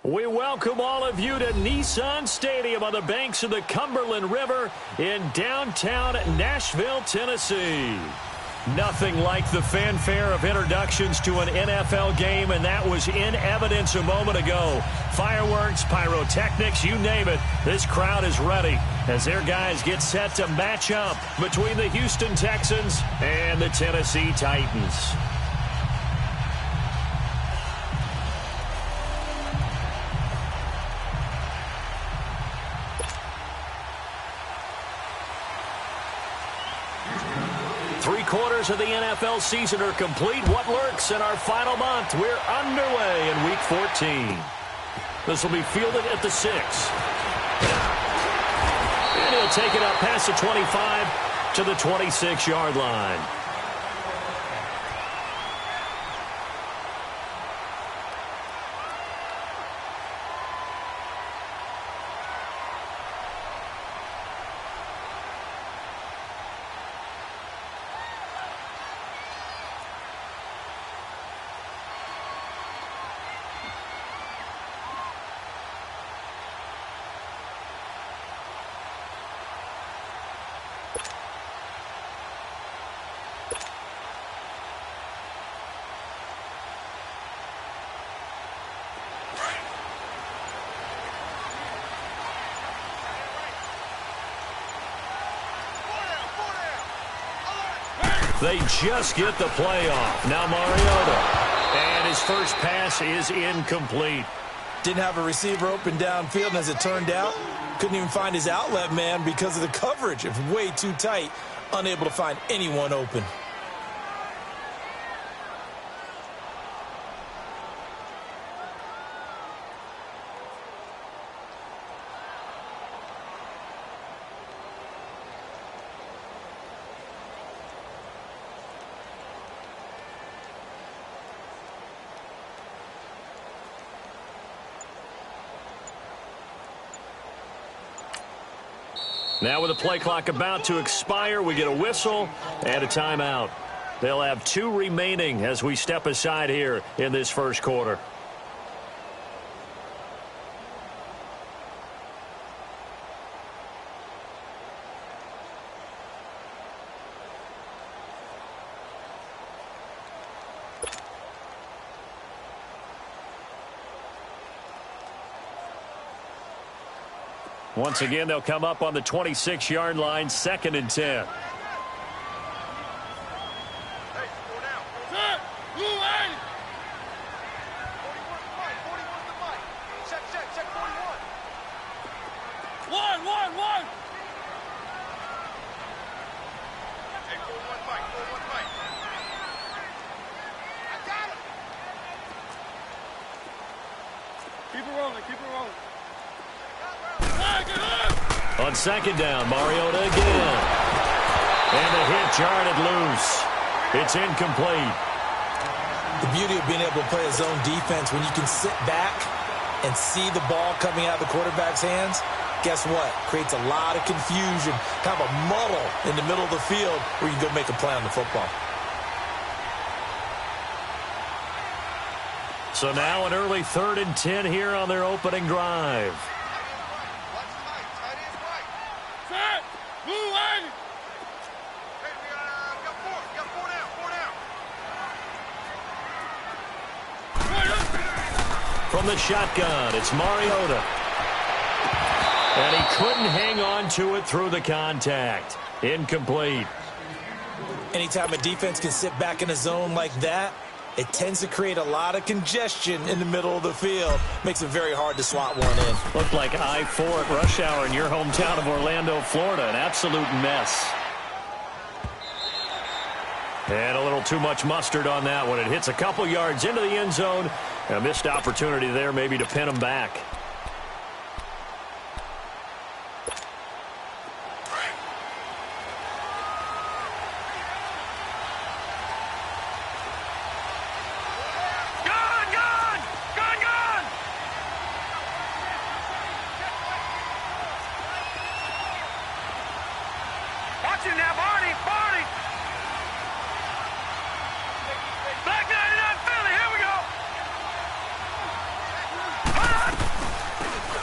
We welcome all of you to Nissan Stadium on the banks of the Cumberland River in downtown Nashville, Tennessee. Nothing like the fanfare of introductions to an NFL game, and that was in evidence a moment ago. Fireworks, pyrotechnics, you name it. This crowd is ready as their guys get set to match up between the Houston Texans and the Tennessee Titans. Three-quarters of the NFL season are complete. What lurks in our final month? We're underway in Week 14. This will be fielded at the 6. And he'll take it up past the 25 to the 26-yard line. They just get the play off. Now Mariota. And his first pass is incomplete. Didn't have a receiver open downfield, and as it turned out, couldn't even find his outlet man because of the coverage. It was way too tight, unable to find anyone open. Now with the play clock about to expire, we get a whistle and a timeout. They'll have 2 remaining as we step aside here in this first quarter. Once again, they'll come up on the 26-yard line, 2nd and 10. On 2nd down, Mariota again. And the hit jarred loose. It's incomplete. The beauty of being able to play a zone defense, when you can sit back and see the ball coming out of the quarterback's hands, guess what? Creates a lot of confusion, kind of a muddle in the middle of the field where you can go make a play on the football. So now an early 3rd and 10 here on their opening drive. From the shotgun, it's Mariota. And he couldn't hang on to it through the contact. Incomplete. Anytime a defense can sit back in a zone like that, it tends to create a lot of congestion in the middle of the field. Makes it very hard to slot one in. Looked like I-4 at rush hour in your hometown of Orlando, Florida. An absolute mess. And a little too much mustard on that one. It hits a couple yards into the end zone. A missed opportunity there maybe to pin him back.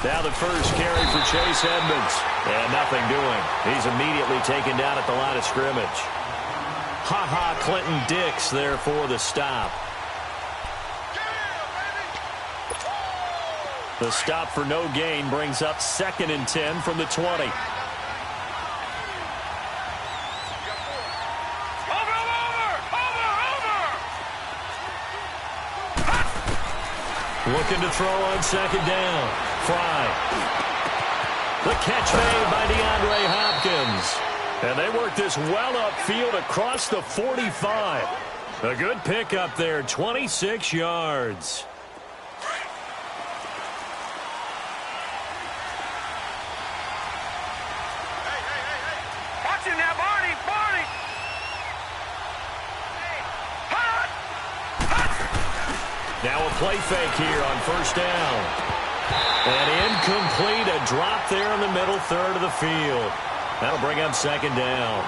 Now the first carry for Chase Edmonds. And nothing doing. He's immediately taken down at the line of scrimmage. Ha-ha, Clinton Dix there for the stop. The stop for no gain brings up 2nd and 10 from the 20. Looking to throw on 2nd down. Fry. The catch made by DeAndre Hopkins. And they work this well upfield across the 45. A good pickup there, 26 yards. Watch him now, Barney! Barney! Now a play fake here on 1st down. And incomplete, a drop there in the middle 3rd of the field. That'll bring up 2nd down.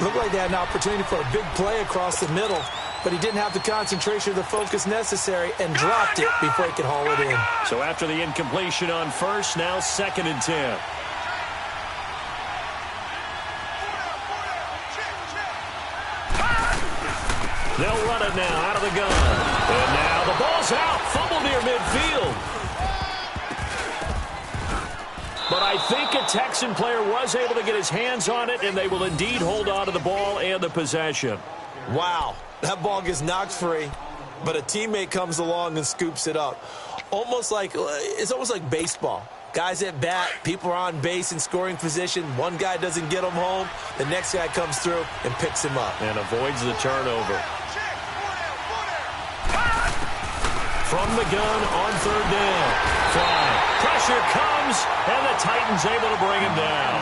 Looked like they had an opportunity for a big play across the middle, but he didn't have the concentration or the focus necessary and dropped it before he could haul it in. So after the incompletion on 1st, now 2nd and 10. They'll run it now out of the gun. And now the ball's out. Fumble near midfield. But I think a Texan player was able to get his hands on it, and they will indeed hold on to the ball and the possession. Wow, that ball gets knocked free, but a teammate comes along and scoops it up. It's almost like baseball. Guys at bat, people are on base in scoring position. One guy doesn't get him home. The next guy comes through and picks him up. And avoids the turnover. From the gun on 3rd down. Fly. Pressure comes, and the Titans able to bring him down.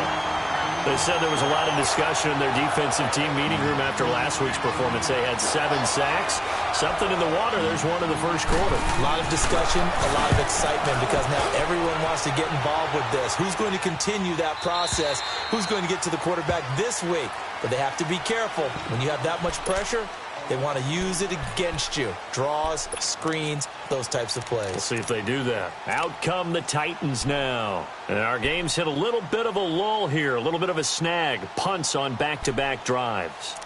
They said there was a lot of discussion in their defensive team meeting room after last week's performance. They had 7 sacks. Something in the water. There's one in the first quarter. A lot of discussion, a lot of excitement, because now everyone wants to get involved with this. Who's going to continue that process? Who's going to get to the quarterback this week? But they have to be careful. When you have that much pressure, they want to use it against you. Draws, screens, those types of plays. We'll see if they do that. Out come the Titans now. And our game's hit a little bit of a lull here, a little bit of a snag. Punts on back-to-back drives.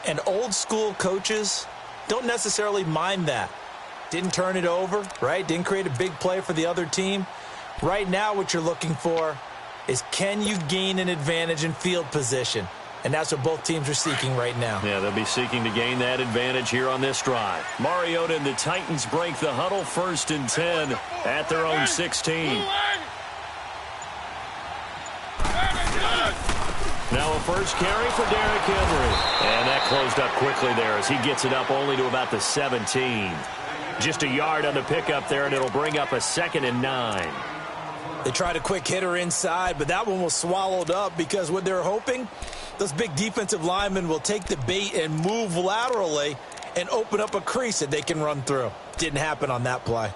And old school coaches don't necessarily mind that. Didn't turn it over, right? Didn't create a big play for the other team. Right now what you're looking for is, can you gain an advantage in field position? And that's what both teams are seeking right now. Yeah, they'll be seeking to gain that advantage here on this drive. Mariota and the Titans break the huddle, 1st and 10 at their own 16. Now a first carry for Derrick Henry. And that closed up quickly there as he gets it up only to about the 17. Just a yard on the pickup there, and it'll bring up a 2nd and 9. They tried a quick hitter inside, but that one was swallowed up because what they're hoping, those big defensive linemen will take the bait and move laterally and open up a crease that they can run through. Didn't happen on that play.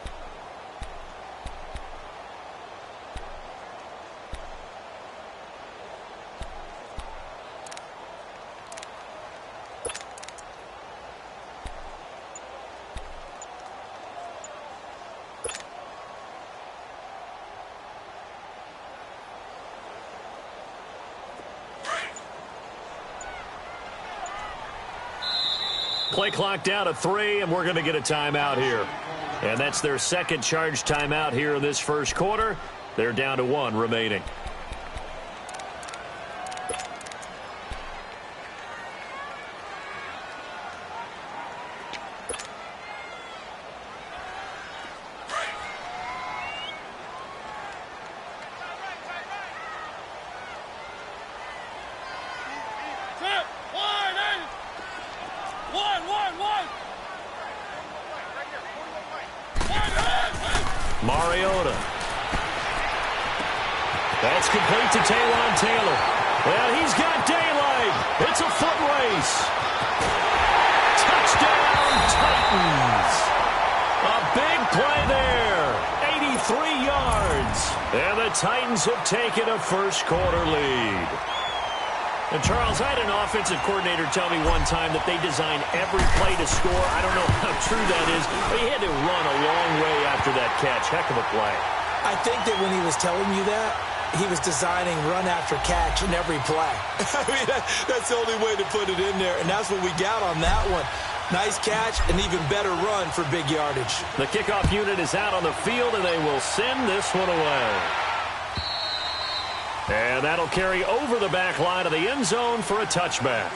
Play clock down to 3, and we're going to get a timeout here. And that's their second charge timeout here in this first quarter. They're down to 1 remaining. Mariota. That's complete to Taylor. Well, he's got daylight. It's a foot race. Touchdown, Titans. A big play there. 83 yards. And the Titans have taken a first quarter lead. And, Charles, I had an offensive coordinator tell me one time that they design every play to score. I don't know how true that is, but he had to run a long way after that catch. Heck of a play. I think that when he was telling you that, he was designing run after catch in every play. I mean, that's the only way to put it in there, and that's what we got on that one. Nice catch, an even better run for big yardage. The kickoff unit is out on the field, and they will send this one away. And that'll carry over the back line of the end zone for a touchback.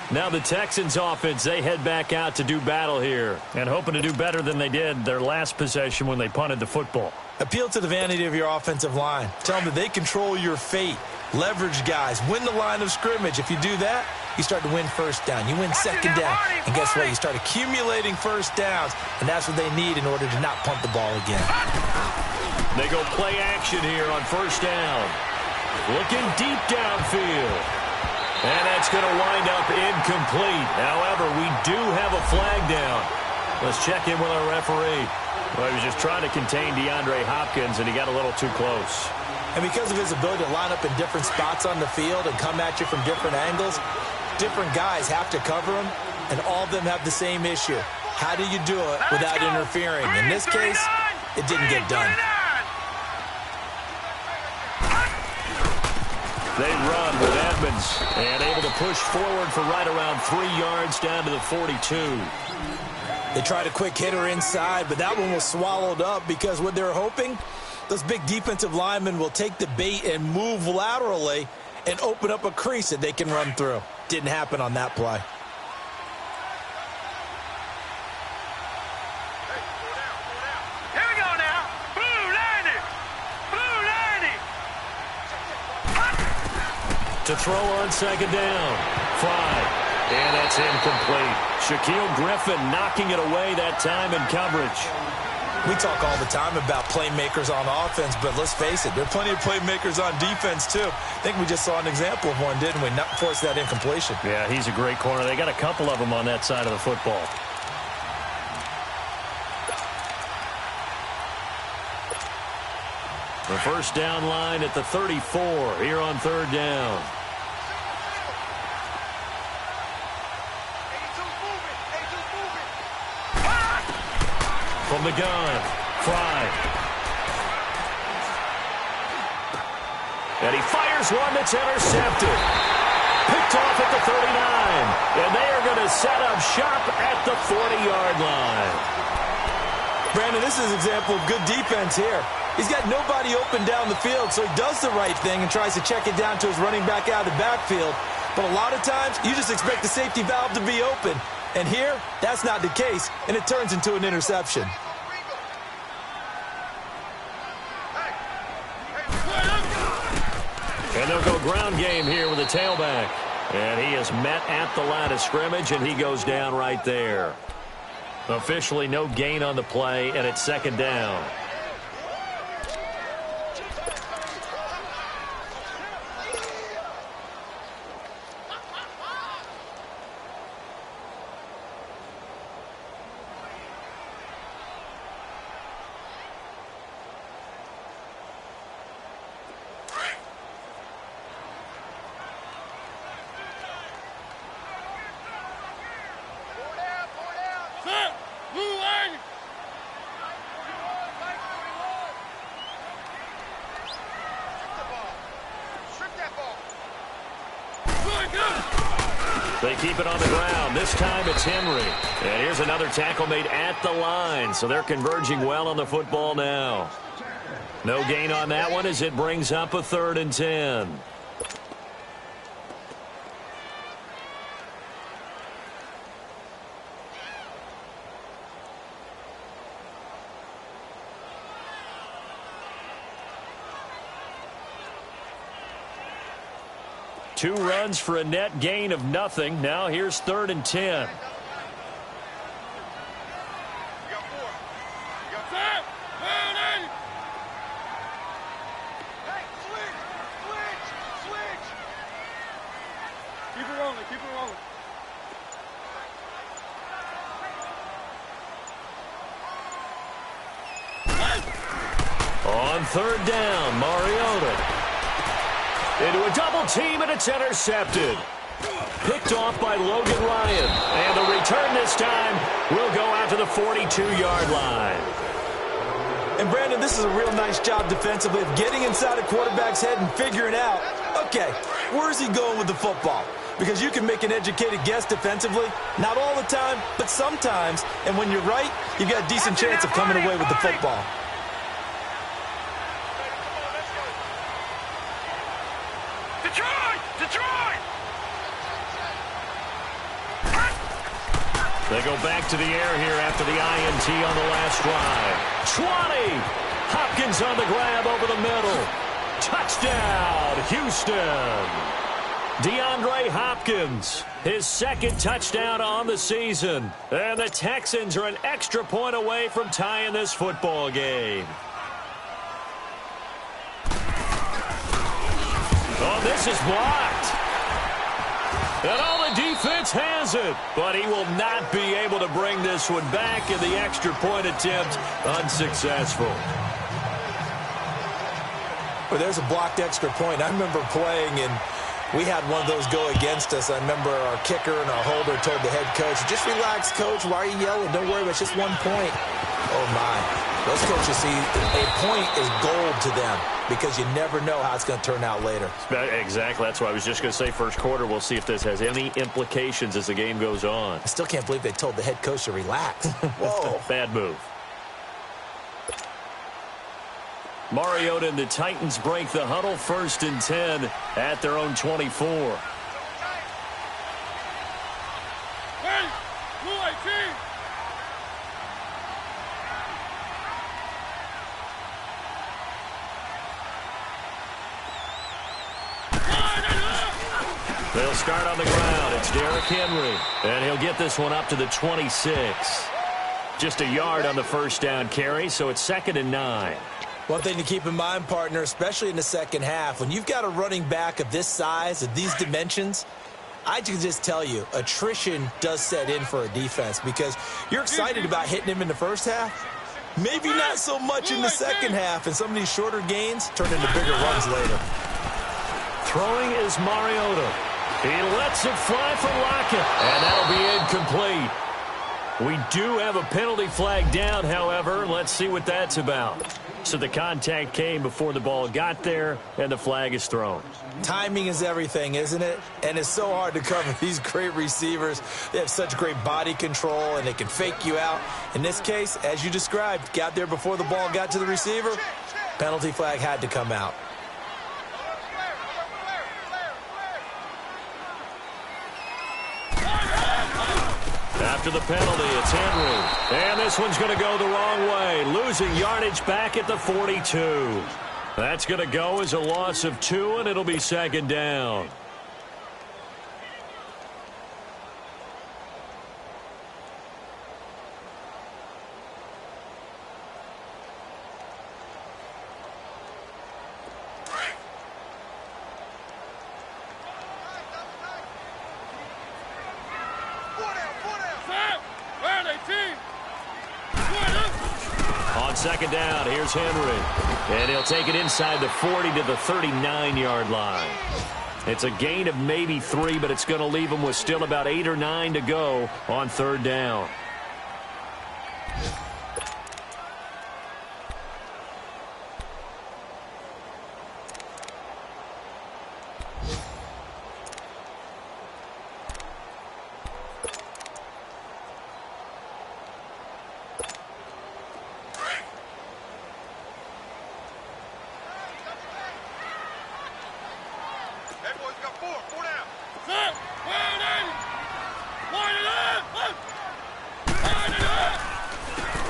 Now the Texans offense, they head back out to do battle here and hoping to do better than they did their last possession when they punted the football. Appeal to the vanity of your offensive line. Tell them that they control your fate. Leverage guys. Win the line of scrimmage. If you do that, you start to win first down. You win second down. And guess what? You start accumulating first downs. And that's what they need in order to not punt the ball again. They go play action here on first down. Looking deep downfield. And that's going to wind up incomplete. However, we do have a flag down. Let's check in with our referee. Well, he was just trying to contain DeAndre Hopkins, and he got a little too close. And because of his ability to line up in different spots on the field and come at you from different angles, different guys have to cover him, and all of them have the same issue. How do you do it without interfering? In this case, it didn't get done. They run with Edmonds and able to push forward for right around 3 yards down to the 42. They tried a quick hitter inside, but that one was swallowed up because what they're hoping, those big defensive linemen will take the bait and move laterally and open up a crease that they can run through. Didn't happen on that play. Here we go now. Blue landing. Blue landing. To throw on second down. Fry. And that's incomplete. Shaquille Griffin knocking it away that time in coverage. We talk all the time about playmakers on offense, but let's face it, there are plenty of playmakers on defense too. I think we just saw an example of one, didn't we? Not force that incompletion. Yeah, he's a great corner. They got a couple of them on that side of the football. The first down line at the 34 here on third down. From the gun, Fry. And he fires one that's intercepted. Picked off at the 39. And they are going to set up shop at the 40-yard line. Brandon, this is an example of good defense here. He's got nobody open down the field, so he does the right thing and tries to check it down to his running back out of the backfield. But a lot of times, you just expect the safety valve to be open. And here, that's not the case, and it turns into an interception. And they'll go ground game here with a tailback. And he is met at the line of scrimmage, and he goes down right there. Officially no gain on the play, and it's second down. They keep it on the ground. This time it's Henry. And here's another tackle made at the line. So they're converging well on the football now. No gain on that one as it brings up a 3rd and 10. Two runs for a net gain of nothing. Now here's 3rd and 10. Keep it rolling, keep it rolling. On 3rd down, Mariota. Into a double team, and it's intercepted. Picked off by Logan Ryan. And the return this time will go out to the 42-yard line. And, Brandon, this is a real nice job defensively of getting inside a quarterback's head and figuring out, okay, where's he going with the football? Because you can make an educated guess defensively, not all the time, but sometimes. And when you're right, you've got a decent chance of coming away with the football. They go back to the air here after the INT on the last drive. 20! Hopkins on the grab over the middle. Touchdown, Houston! DeAndre Hopkins, his 2nd touchdown on the season. And the Texans are an extra point away from tying this football game. Oh, this is blocked. And all the defense has it. But he will not be able to bring this one back, and the extra point attempt unsuccessful. Well, there's a blocked extra point. I remember playing, and we had one of those go against us. I remember our kicker and our holder told the head coach, just relax, coach. Why are you yelling? Don't worry about it. It's just 1 point. Oh, my. Those coaches see a point is gold to them because you never know how it's going to turn out later. Exactly. That's what I was just going to say. First quarter, we'll see if this has any implications as the game goes on. I still can't believe they told the head coach to relax. Whoa. Bad move. Mariota and the Titans break the huddle. 1st and 10 at their own 24. Hey, blue 18. They'll start on the ground. It's Derrick Henry. And he'll get this one up to the 26. Just a yard on the 1st down carry, so it's 2nd and 9. One thing to keep in mind, partner, especially in the second half, when you've got a running back of this size, of these dimensions, I can just tell you, attrition does set in for a defense because you're excited about hitting him in the first half. Maybe not so much in the second half, and some of these shorter gains turn into bigger runs later. Throwing is Mariota. He lets it fly for Lockett, and that'll be incomplete. We do have a penalty flag down, however. Let's see what that's about. So the contact came before the ball got there, and the flag is thrown. Timing is everything, isn't it? And it's so hard to cover these great receivers. They have such great body control, and they can fake you out. In this case, as you described, got there before the ball got to the receiver. Penalty flag had to come out. After the penalty, it's Henry. And this one's going to go the wrong way, losing yardage back at the 42. That's going to go as a loss of 2, and it'll be second down. On second down, here's Henry. And he'll take it inside the 40 to the 39-yard line. It's a gain of maybe 3, but it's going to leave him with still about 8 or 9 to go on third down.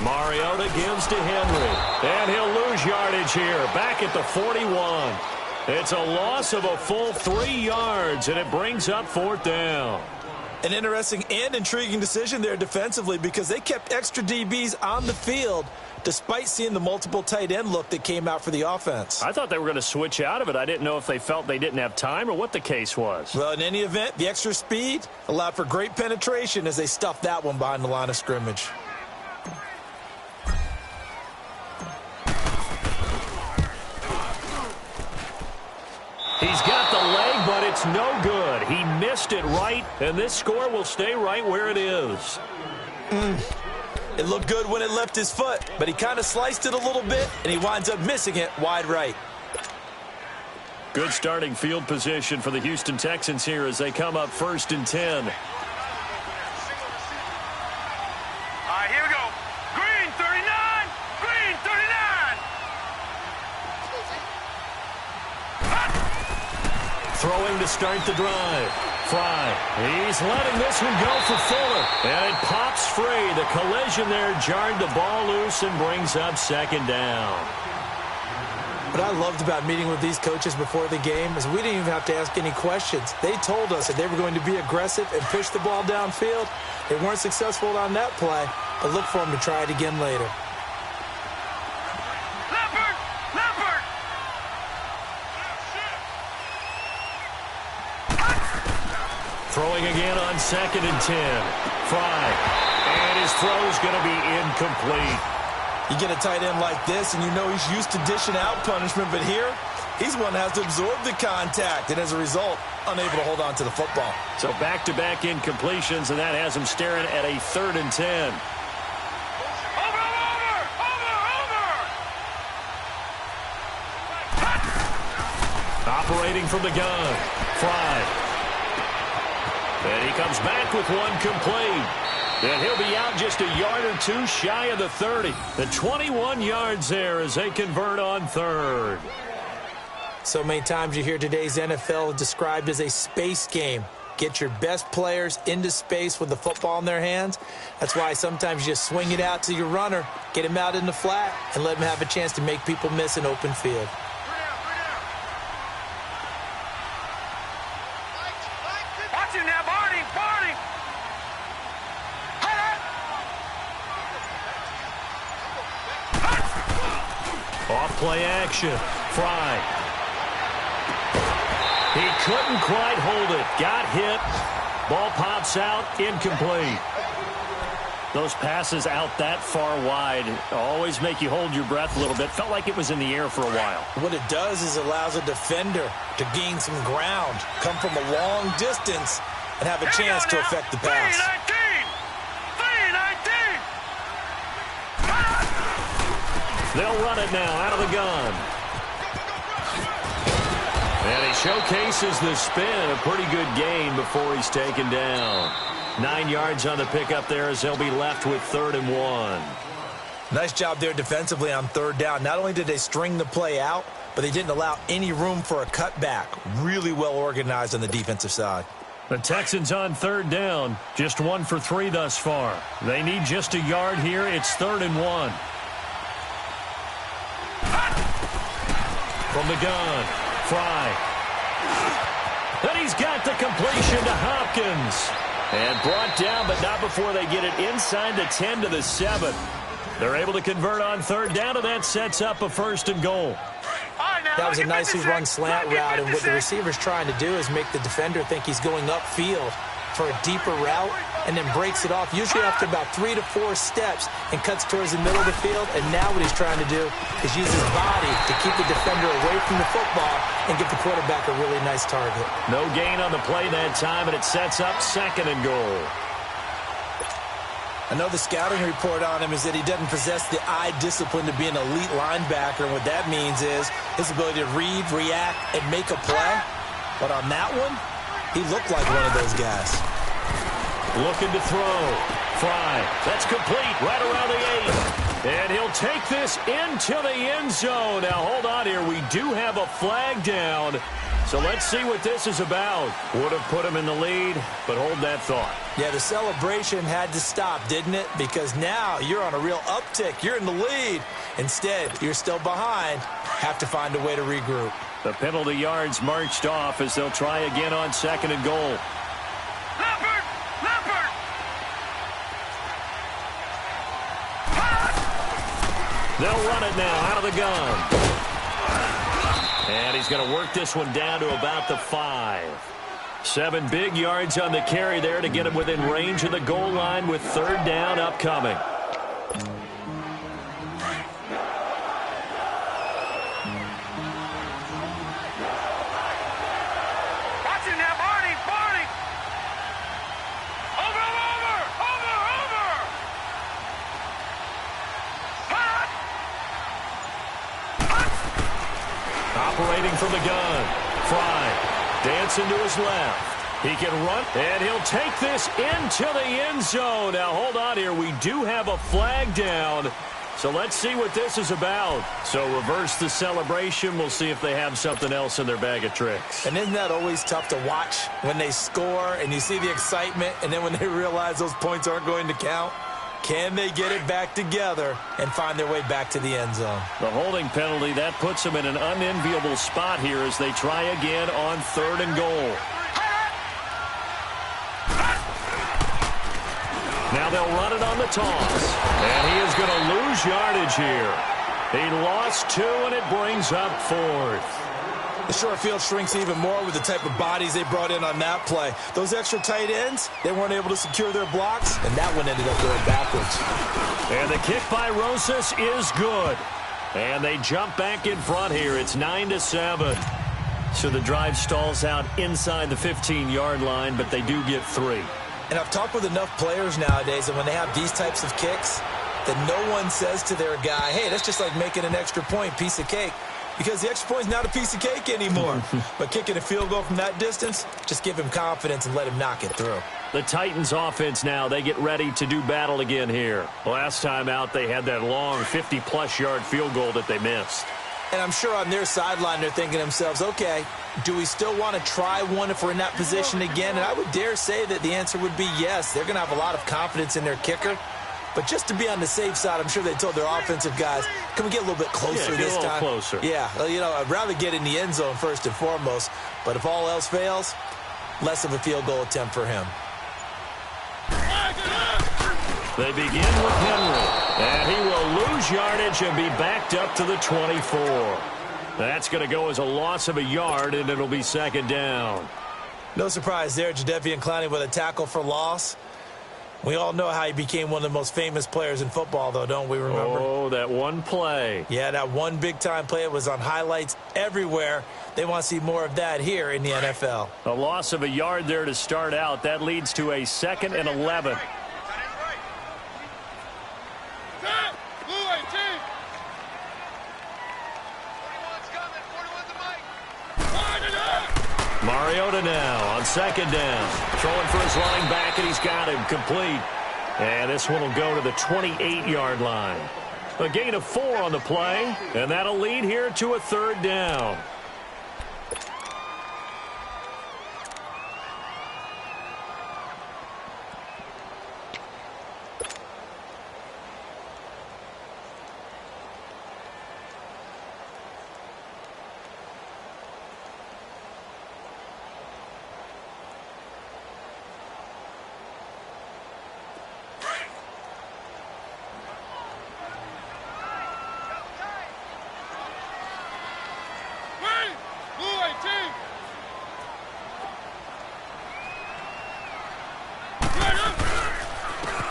Mariota gives to Henry, and he'll lose yardage here, back at the 41. It's a loss of a full 3 yards, and it brings up fourth down. An interesting and intriguing decision there defensively because they kept extra DBs on the field despite seeing the multiple tight end look that came out for the offense. I thought they were going to switch out of it. I didn't know if they felt they didn't have time or what the case was. Well, in any event, the extra speed allowed for great penetration as they stuffed that one behind the line of scrimmage. He's got the leg, but it's no good. He missed it right, and this score will stay right where it is. It looked good when it left his foot, but he kind of sliced it a little bit, and he winds up missing it wide right. Good starting field position for the Houston Texans here as they come up 1st and 10. All right, here we go. Green 39. Green 39. Throwing to start the drive. Fry. He's letting this one go for Fuller. And it pops free. The collision there jarred the ball loose and brings up second down. What I loved about meeting with these coaches before the game is we didn't even have to ask any questions. They told us that they were going to be aggressive and push the ball downfield. They weren't successful on that play, but look for them to try it again later. Throwing again on 2nd and 10. Fry. And his throw's going to be incomplete. You get a tight end like this, and you know he's used to dishing out punishment, but here, he's one that has to absorb the contact, and as a result, unable to hold on to the football. So back-to-back incompletions, and that has him staring at a 3rd and 10. Operating from the gun. Fry. And he comes back with one complete. And he'll be out just a yard or 2 shy of the 30. The 21 yards there as they convert on 3rd. So many times you hear today's NFL described as a space game. Get your best players into space with the football in their hands. That's why sometimes you just swing it out to your runner, get him out in the flat, and let him have a chance to make people miss an open field. Off-play action. Fry. He couldn't quite hold it. Got hit. Ball pops out. Incomplete. Those passes out that far wide always make you hold your breath a little bit. Felt like it was in the air for a while. What it does is allows a defender to gain some ground, come from a long distance, and have a chance to affect the pass. 3-19. They'll run it now out of the gun. And he showcases the spin. A pretty good gain before he's taken down. 9 yards on the pickup there as they'll be left with 3rd and 1. Nice job there defensively on third down. Not only did they string the play out, but they didn't allow any room for a cutback. Really well organized on the defensive side. The Texans on third down, just 1 for 3 thus far. They need just a yard here. It's 3rd and 1. From the gun, Fry. And he's got the completion to Hopkins. And brought down, but not before they get it inside the 10 to the 7. They're able to convert on third down, and that sets up a 1st and goal. That was a nicely run slant route, and what the receiver's trying to do is make the defender think he's going upfield for a deeper route, and then breaks it off, usually after about 3 to 4 steps, and cuts towards the middle of the field. And now what he's trying to do is use his body to keep the defender away from the football and give the quarterback a really nice target. No gain on the play that time, and it sets up 2nd and goal. I know the scouting report on him is that he doesn't possess the eye discipline to be an elite linebacker. And what that means is his ability to read, react, and make a play. But on that one, he looked like one of those guys. Looking to throw. Fry. That's complete right around the 8. And he'll take this into the end zone. Now, hold on here. We do have a flag down. So let's see what this is about. Would have put him in the lead, but hold that thought. Yeah, the celebration had to stop, didn't it? Because now you're on a real uptick. You're in the lead. Instead, you're still behind. Have to find a way to regroup. The penalty yards marched off as they'll try again on 2nd and goal. Leopard! Leopard! They'll run it now out of the gun. And he's going to work this one down to about the 5. 7 big yards on the carry there to get him within range of the goal line with 3rd down upcoming. Watch it now, Barney! Barney! Over! Operating from the gun. Fry. Dancing to his left. He can run, and he'll take this into the end zone. Now, hold on here. We do have a flag down. So let's see what this is about. So reverse the celebration. We'll see if they have something else in their bag of tricks. And isn't that always tough to watch when they score and you see the excitement, and then when they realize those points aren't going to count? Can they get it back together and find their way back to the end zone? The holding penalty, that puts them in an unenviable spot here as they try again on 3rd and goal. Now they'll run it on the toss. And he is going to lose yardage here. He lost 2, and it brings up 4th. The short field shrinks even more with the type of bodies they brought in on that play. Those extra tight ends, they weren't able to secure their blocks, and that one ended up going backwards. And the kick by Rosas is good. And they jump back in front here. It's 9-7. So the drive stalls out inside the 15-yard line, but they do get 3. And I've talked with enough players nowadays, and when they have these types of kicks, that no one says to their guy, hey, that's just like making an extra point, piece of cake. Because the extra point is not a piece of cake anymore. But kicking a field goal from that distance, just give him confidence and let him knock it through. The Titans offense now, they get ready to do battle again here. Last time out, they had that long 50-plus yard field goal that they missed. And I'm sure on their sideline, they're thinking to themselves, okay, do we still want to try one if we're in that position again? And I would dare say that the answer would be yes. They're going to have a lot of confidence in their kicker. But just to be on the safe side, I'm sure they told their offensive guys, can we get a little bit closer this time? Closer. Yeah, well, you know, I'd rather get in the end zone first and foremost. But if all else fails, less of a field goal attempt for him. They begin with Henry, and he will lose yardage and be backed up to the 24. That's going to go as a loss of a yard, and it'll be 2nd down. No surprise there, Jadeveon Clowney with a tackle for loss. We all know how he became one of the most famous players in football, though, don't we remember? Oh, that one play. Yeah, that one big-time play. It was on highlights everywhere. They want to see more of that here in the NFL. A loss of a yard there to start out. That leads to a 2nd and 11. Mariota now on 2nd down. Throwing for his running back, and he's got him complete. And this one will go to the 28-yard line. A gain of 4 on the play, and that'll lead here to a 3rd down.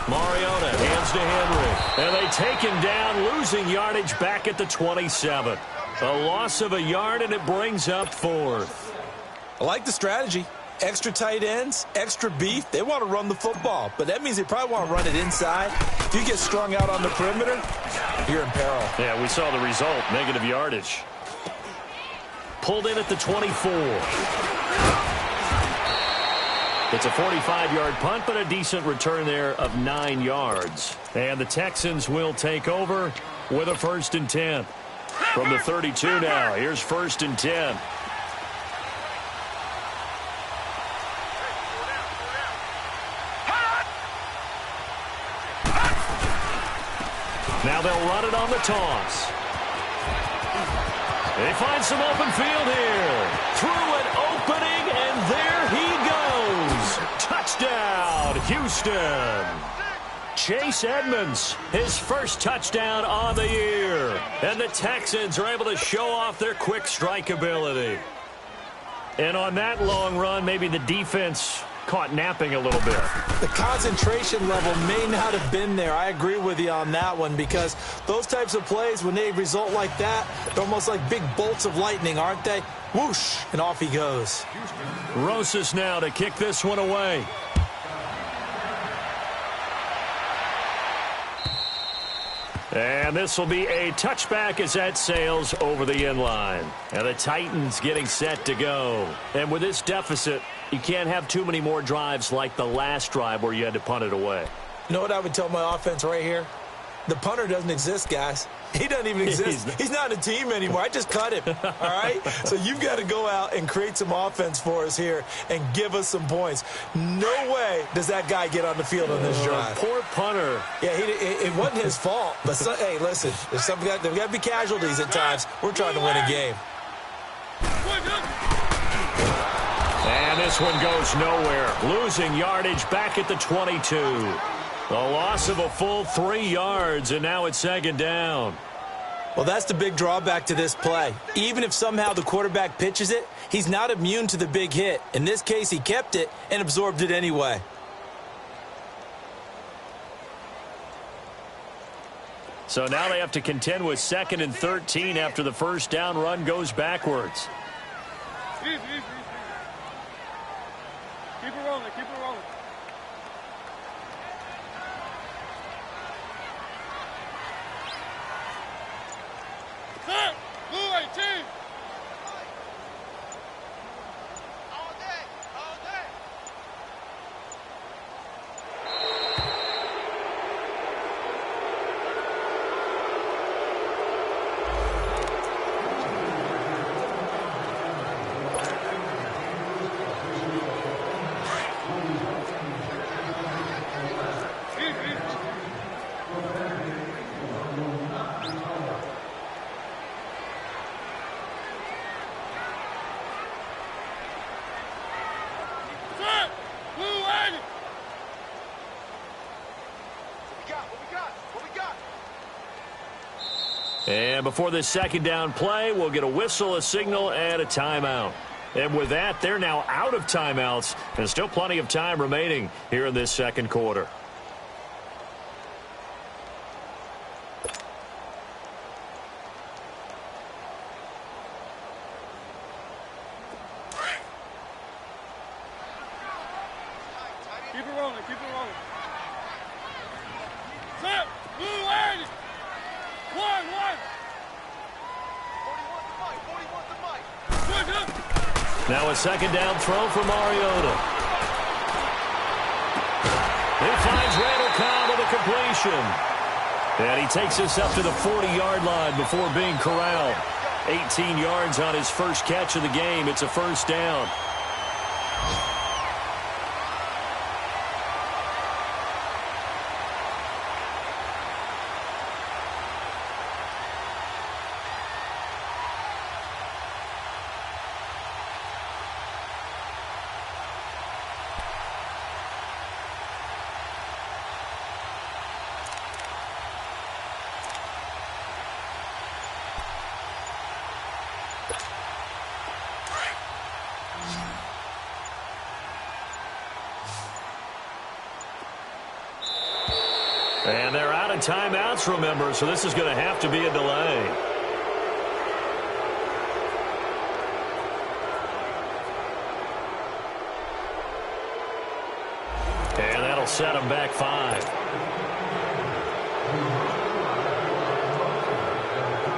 Mariota hands to Henry. And they take him down, losing yardage back at the 27. A loss of a yard, and it brings up 4th. I like the strategy. Extra tight ends, extra beef. They want to run the football, but that means they probably want to run it inside. If you get strung out on the perimeter, you're in peril. Yeah, we saw the result, negative yardage. Pulled in at the 24. It's a 45-yard punt, but a decent return there of 9 yards. And the Texans will take over with a 1st and 10. From the 32 now, here's 1st and 10. Now they'll run it on the toss. They find some open field here. Through an opening, and there he goes. Touchdown, Houston. Chase Edmonds, his first touchdown on the year. And the Texans are able to show off their quick strike ability. And on that long run, maybe the defense caught napping a little bit. The concentration level may not have been there. I agree with you on that one, because those types of plays, when they result like that, they're almost like big bolts of lightning, aren't they? Whoosh, and off he goes. Rosas now to kick this one away. And this will be a touchback as that sails over the end line. And the Titans getting set to go. And with this deficit, you can't have too many more drives like the last drive where you had to punt it away. You know what I would tell my offense right here? The punter doesn't exist, guys. He doesn't even exist. He's not a team anymore. I just cut him, all right? So you've got to go out and create some offense for us here and give us some points. No way does that guy get on the field on this drive. Poor punter. Yeah, it wasn't his fault. But, hey, listen, there's got to be casualties at times. We're trying to win a game. And this one goes nowhere. Losing yardage back at the 22. A loss of a full 3 yards, and now it's 2nd down. Well, that's the big drawback to this play. Even if somehow the quarterback pitches it, he's not immune to the big hit. In this case, he kept it and absorbed it anyway. So now they have to contend with 2nd and 13 after the first down run goes backwards. Easy. Keep it rolling, keep it rolling. Set! Blue 18! All day! All day! And before this 2nd down play, we'll get a whistle, a signal, and a timeout. And with that, they're now out of timeouts, and still plenty of time remaining here in this 2nd quarter. Keep it rolling, keep it rolling. Set! Blue 80! One! 41 to Mike. Now a 2nd down throw for Mariota. He finds Randall Cobb with a completion. And he takes us up to the 40-yard line before being corralled. 18 yards on his first catch of the game. It's a first down. And they're out of timeouts, remember, so this is going to have to be a delay. And that'll set them back 5.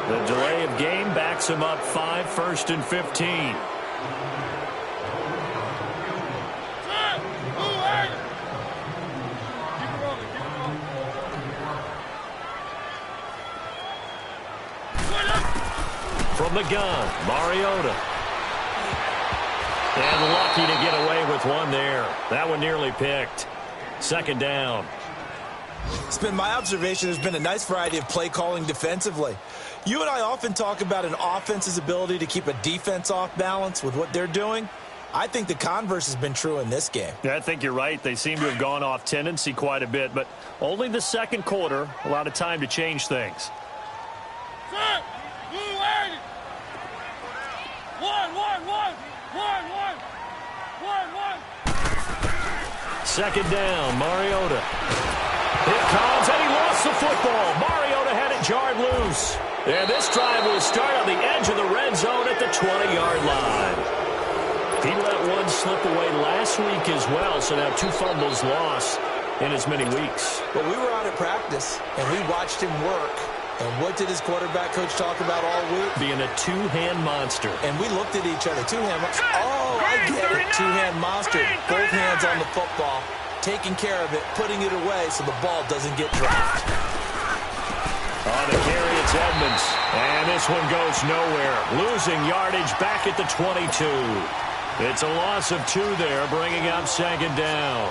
The delay of game backs them up 5, 1st and 15. From the gun, Mariota. And lucky to get away with one there. That one nearly picked. Second down. It's been my observation there's been a nice variety of play calling defensively. You and I often talk about an offense's ability to keep a defense off balance with what they're doing. I think the converse has been true in this game. Yeah, I think you're right. They seem to have gone off tendency quite a bit, but only the second quarter, a lot of time to change things. Second down, Mariota. Here comes, and he lost the football. Mariota had it jarred loose. And this drive will start on the edge of the red zone at the 20-yard line. He let one slip away last week as well, so now 2 fumbles lost in as many weeks. Well, we were out at practice, and we watched him work. And what did his quarterback coach talk about all week? Being a two-hand monster. And we looked at each other. Two-hand monster. Oh, I get it. Two-hand monster. Both hands on the football, taking care of it, putting it away so the ball doesn't get dropped. On the carry, it's Edmonds. And this one goes nowhere. Losing yardage back at the 22. It's a loss of 2 there, bringing up second down.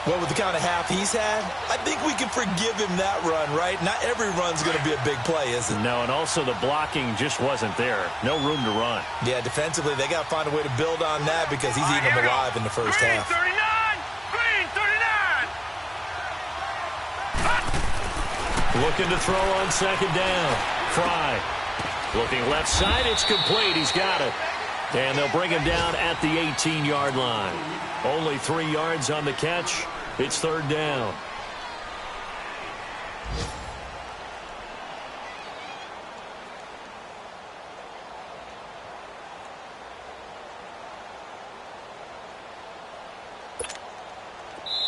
Well, with the kind of half he's had, I think we can forgive him that run, right? Not every run's going to be a big play, is it? No, and also the blocking just wasn't there. No room to run. Yeah, defensively, they got to find a way to build on that because he's eating them alive in the first half. Green 39! Looking to throw on second down. Fry. Looking left side, it's complete. He's got it. And they'll bring him down at the 18-yard line. Only 3 yards on the catch. It's third down.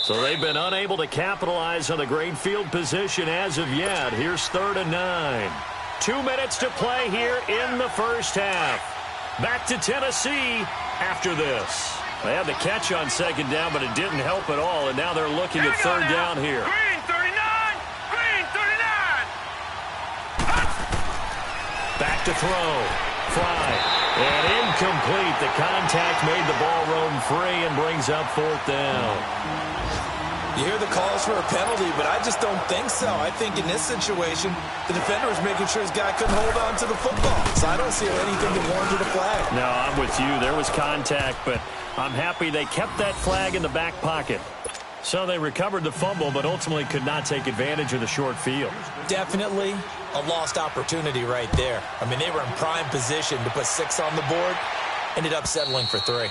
So they've been unable to capitalize on the great field position as of yet. Here's 3rd and 9. 2 minutes to play here in the first half. Back to Tennessee after this. They had the catch on second down, but it didn't help at all, and now they're looking at third down here. Green 39! Green 39! Back to throw. Fry. And incomplete. The contact made the ball roam free and brings up 4th down. You hear the calls for a penalty, but I just don't think so. I think in this situation, the defender was making sure his guy couldn't hold on to the football. So I don't see anything that warranted a flag. No, I'm with you. There was contact, but I'm happy they kept that flag in the back pocket. So they recovered the fumble, but ultimately could not take advantage of the short field. Definitely a lost opportunity right there. I mean, they were in prime position to put 6 on the board. Ended up settling for 3.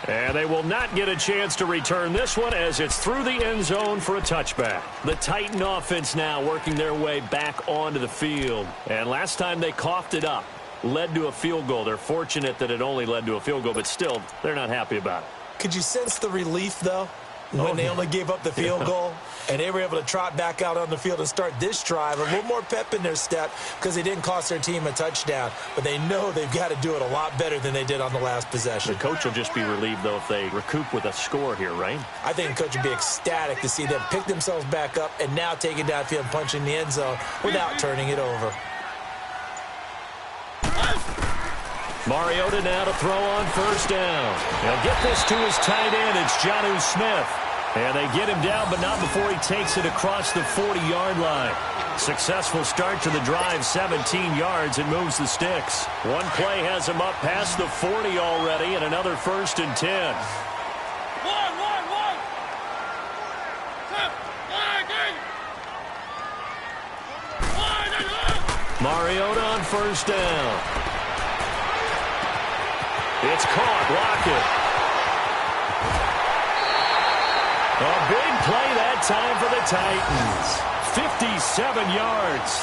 And they will not get a chance to return this one as it's through the end zone for a touchback. The Titan offense now working their way back onto the field. And last time they coughed it up, led to a field goal. They're fortunate that it only led to a field goal, but still, they're not happy about it. Could you sense the relief, though, when they only gave up the field goal? And they were able to trot back out on the field and start this drive. A little more pep in their step because they didn't cost their team a touchdown. But they know they've got to do it a lot better than they did on the last possession. The coach will just be relieved, though, if they recoup with a score here, right? I think the coach would be ecstatic to see them pick themselves back up and now take it downfield and punch in the end zone without turning it over. Mariota now to throw on first down. He'll get this to his tight end. It's Jonnu Smith. And they get him down, but not before he takes it across the 40-yard line. Successful start to the drive, 17 yards, and moves the sticks. One play has him up past the 40 already, and another 1st and 10. Mariota on first down. It's caught. Lockett. A big play that time for the Titans. 57 yards.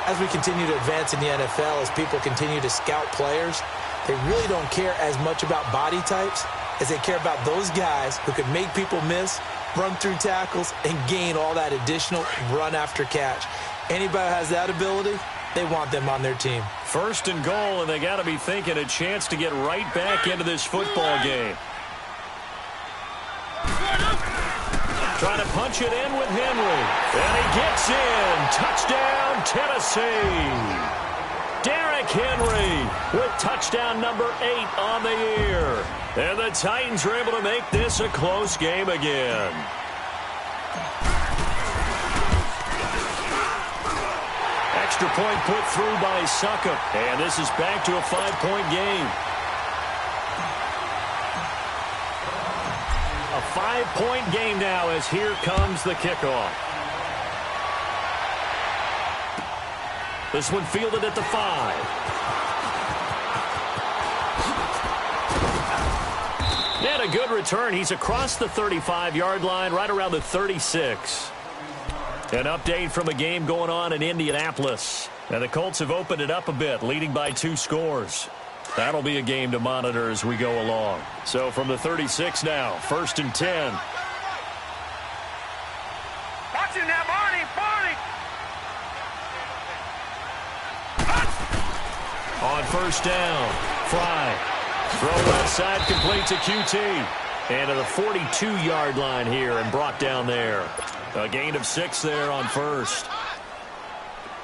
As we continue to advance in the NFL, as people continue to scout players, they really don't care as much about body types as they care about those guys who can make people miss, run through tackles, and gain all that additional run after catch. Anybody who has that ability, they want them on their team. 1st and goal, and they got to be thinking a chance to get right back into this football game. Trying to punch it in with Henry. And he gets in. Touchdown, Tennessee. Derrick Henry with touchdown number 8 on the year. And the Titans are able to make this a close game again. Extra point put through by Succop. And this is back to a 5-point game. A 5-point game now as here comes the kickoff. This one fielded at the 5. And a good return. He's across the 35-yard line, right around the 36. An update from a game going on in Indianapolis. And the Colts have opened it up a bit, leading by 2 scores. That'll be a game to monitor as we go along. So from the 36 now, 1st and 10. Watch him now, Barney. On first down, Fry. Throw left side, complete to QT. And to the 42-yard line here and brought down there. A gain of 6 there on first.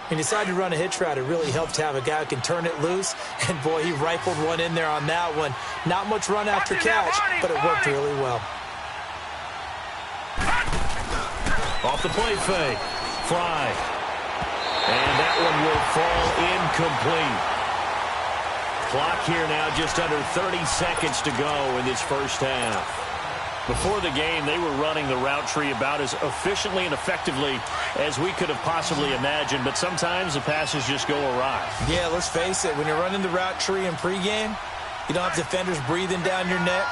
He decided to run a hitch route. It really helped to have a guy who can turn it loose. And, boy, he rifled one in there on that one. Not much run after catch, but it worked really well. Off the play fake. Fry. And that one will fall incomplete. Clock here now just under 30 seconds to go in this first half. Before the game, they were running the route tree about as efficiently and effectively as we could have possibly imagined, but sometimes the passes just go awry. Yeah, let's face it. When you're running the route tree in pregame, you don't have defenders breathing down your neck.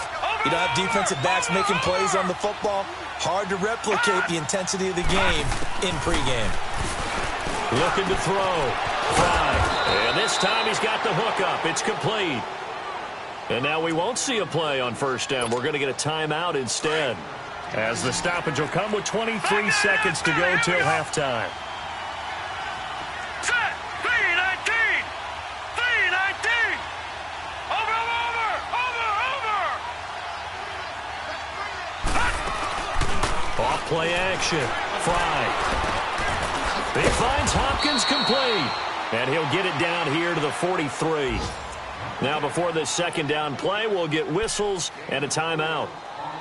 You don't have defensive backs making plays on the football. Hard to replicate the intensity of the game in pregame. Looking to throw. Fry. And this time he's got the hook up. It's complete. And now we won't see a play on first down. We're going to get a timeout instead, as the stoppage will come with 23 seconds to go till halftime. Set. 3-19. 3-19. Over. Off play action. Fry. He finds Hopkins complete. And he'll get it down here to the 43. Now before this second down play, we'll get whistles and a timeout,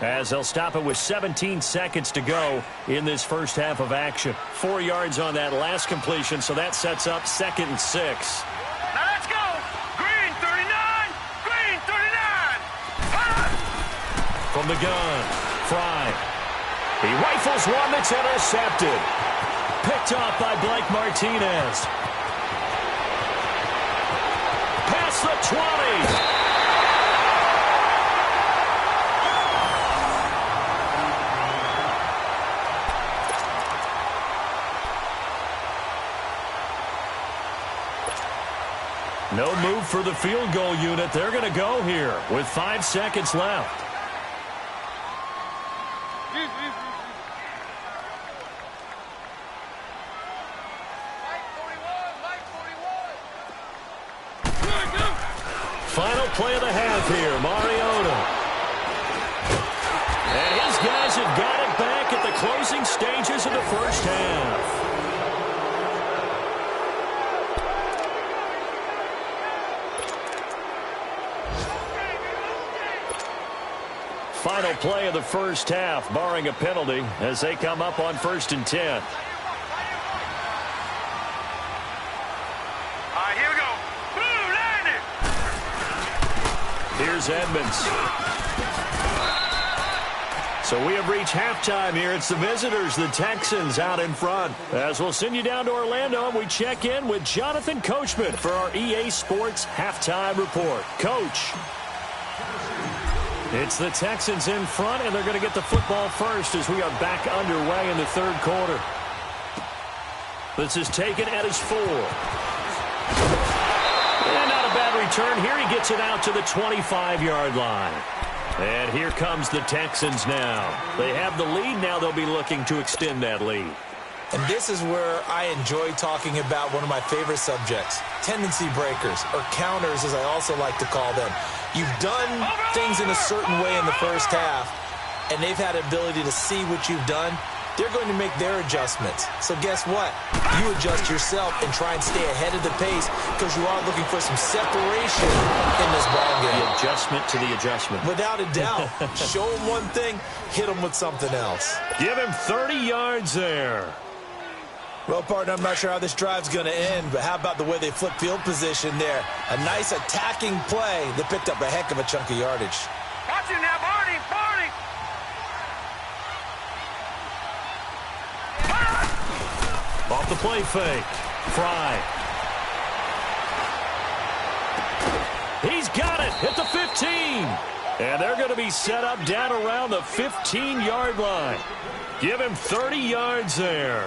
as they'll stop it with 17 seconds to go in this first half of action. 4 yards on that last completion, so that sets up 2nd and 6. Now let's go. Green 39. Green 39. From the gun, Fry. He rifles one that's intercepted. Picked off by Blake Martinez. Past the 20. No move for the field goal unit. They're going to go here with 5 seconds left. Final play of the half here, Mariota. And his guys have got it back at the closing stages of the first half. Final play of the first half, barring a penalty, as they come up on 1st and 10. All right, here we go. Blue, line it. Here's Edmonds. So we have reached halftime here. It's the visitors, the Texans, out in front. As we'll send you down to Orlando, and we check in with Jonathan Coachman for our EA Sports Halftime Report. Coach. It's the Texans in front, and they're going to get the football first as we are back underway in the third quarter. This is taken at his 4. And not a bad return here. He gets it out to the 25-yard line. And here comes the Texans now. They have the lead. Now they'll be looking to extend that lead. And this is where I enjoy talking about one of my favorite subjects, tendency breakers, or counters as I also like to call them. You've done things in a certain way in the first half, and they've had the ability to see what you've done. They're going to make their adjustments. So guess what? You adjust yourself and try and stay ahead of the pace because you are looking for some separation in this ballgame. The adjustment to the adjustment. Without a doubt. Show them one thing, hit them with something else. Give him 30 yards there. Well, partner, I'm not sure how this drive's going to end, but how about the way they flip field position there? A nice attacking play that picked up a heck of a chunk of yardage. Watch him now, Barney, Barney. Off the play fake. Fry. He's got it at the 15. And they're going to be set up down around the 15-yard line. Give him 30 yards there.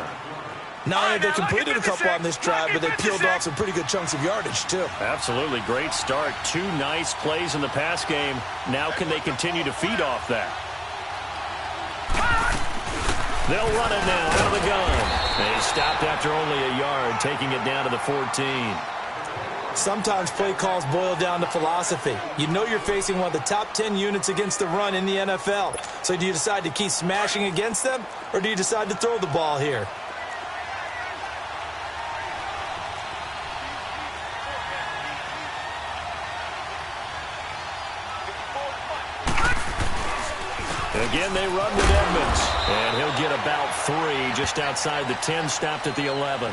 Not only have they completed a couple on this drive, but they peeled off some pretty good chunks of yardage, too. Absolutely. Great start. 2 nice plays in the pass game. Now can they continue to feed off that? They'll run it now out of the gun. They stopped after only a yard, taking it down to the 14. Sometimes play calls boil down to philosophy. You know you're facing one of the top 10 units against the run in the NFL. So do you decide to keep smashing against them, or do you decide to throw the ball here? Again, they run with Edmonds, and he'll get about 3 just outside the 10, stopped at the 11.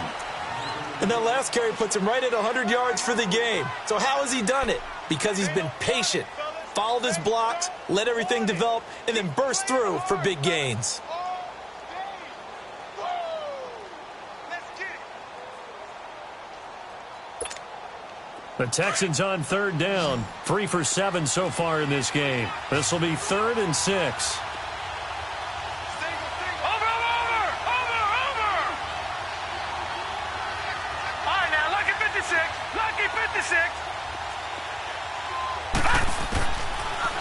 And that last carry puts him right at 100 yards for the game. So how has he done it? Because he's been patient, followed his blocks, let everything develop, and then burst through for big gains. The Texans on 3rd down, 3 for 7 so far in this game. This will be 3rd and 6. Over! All right, now, lucky 56. Lucky 56.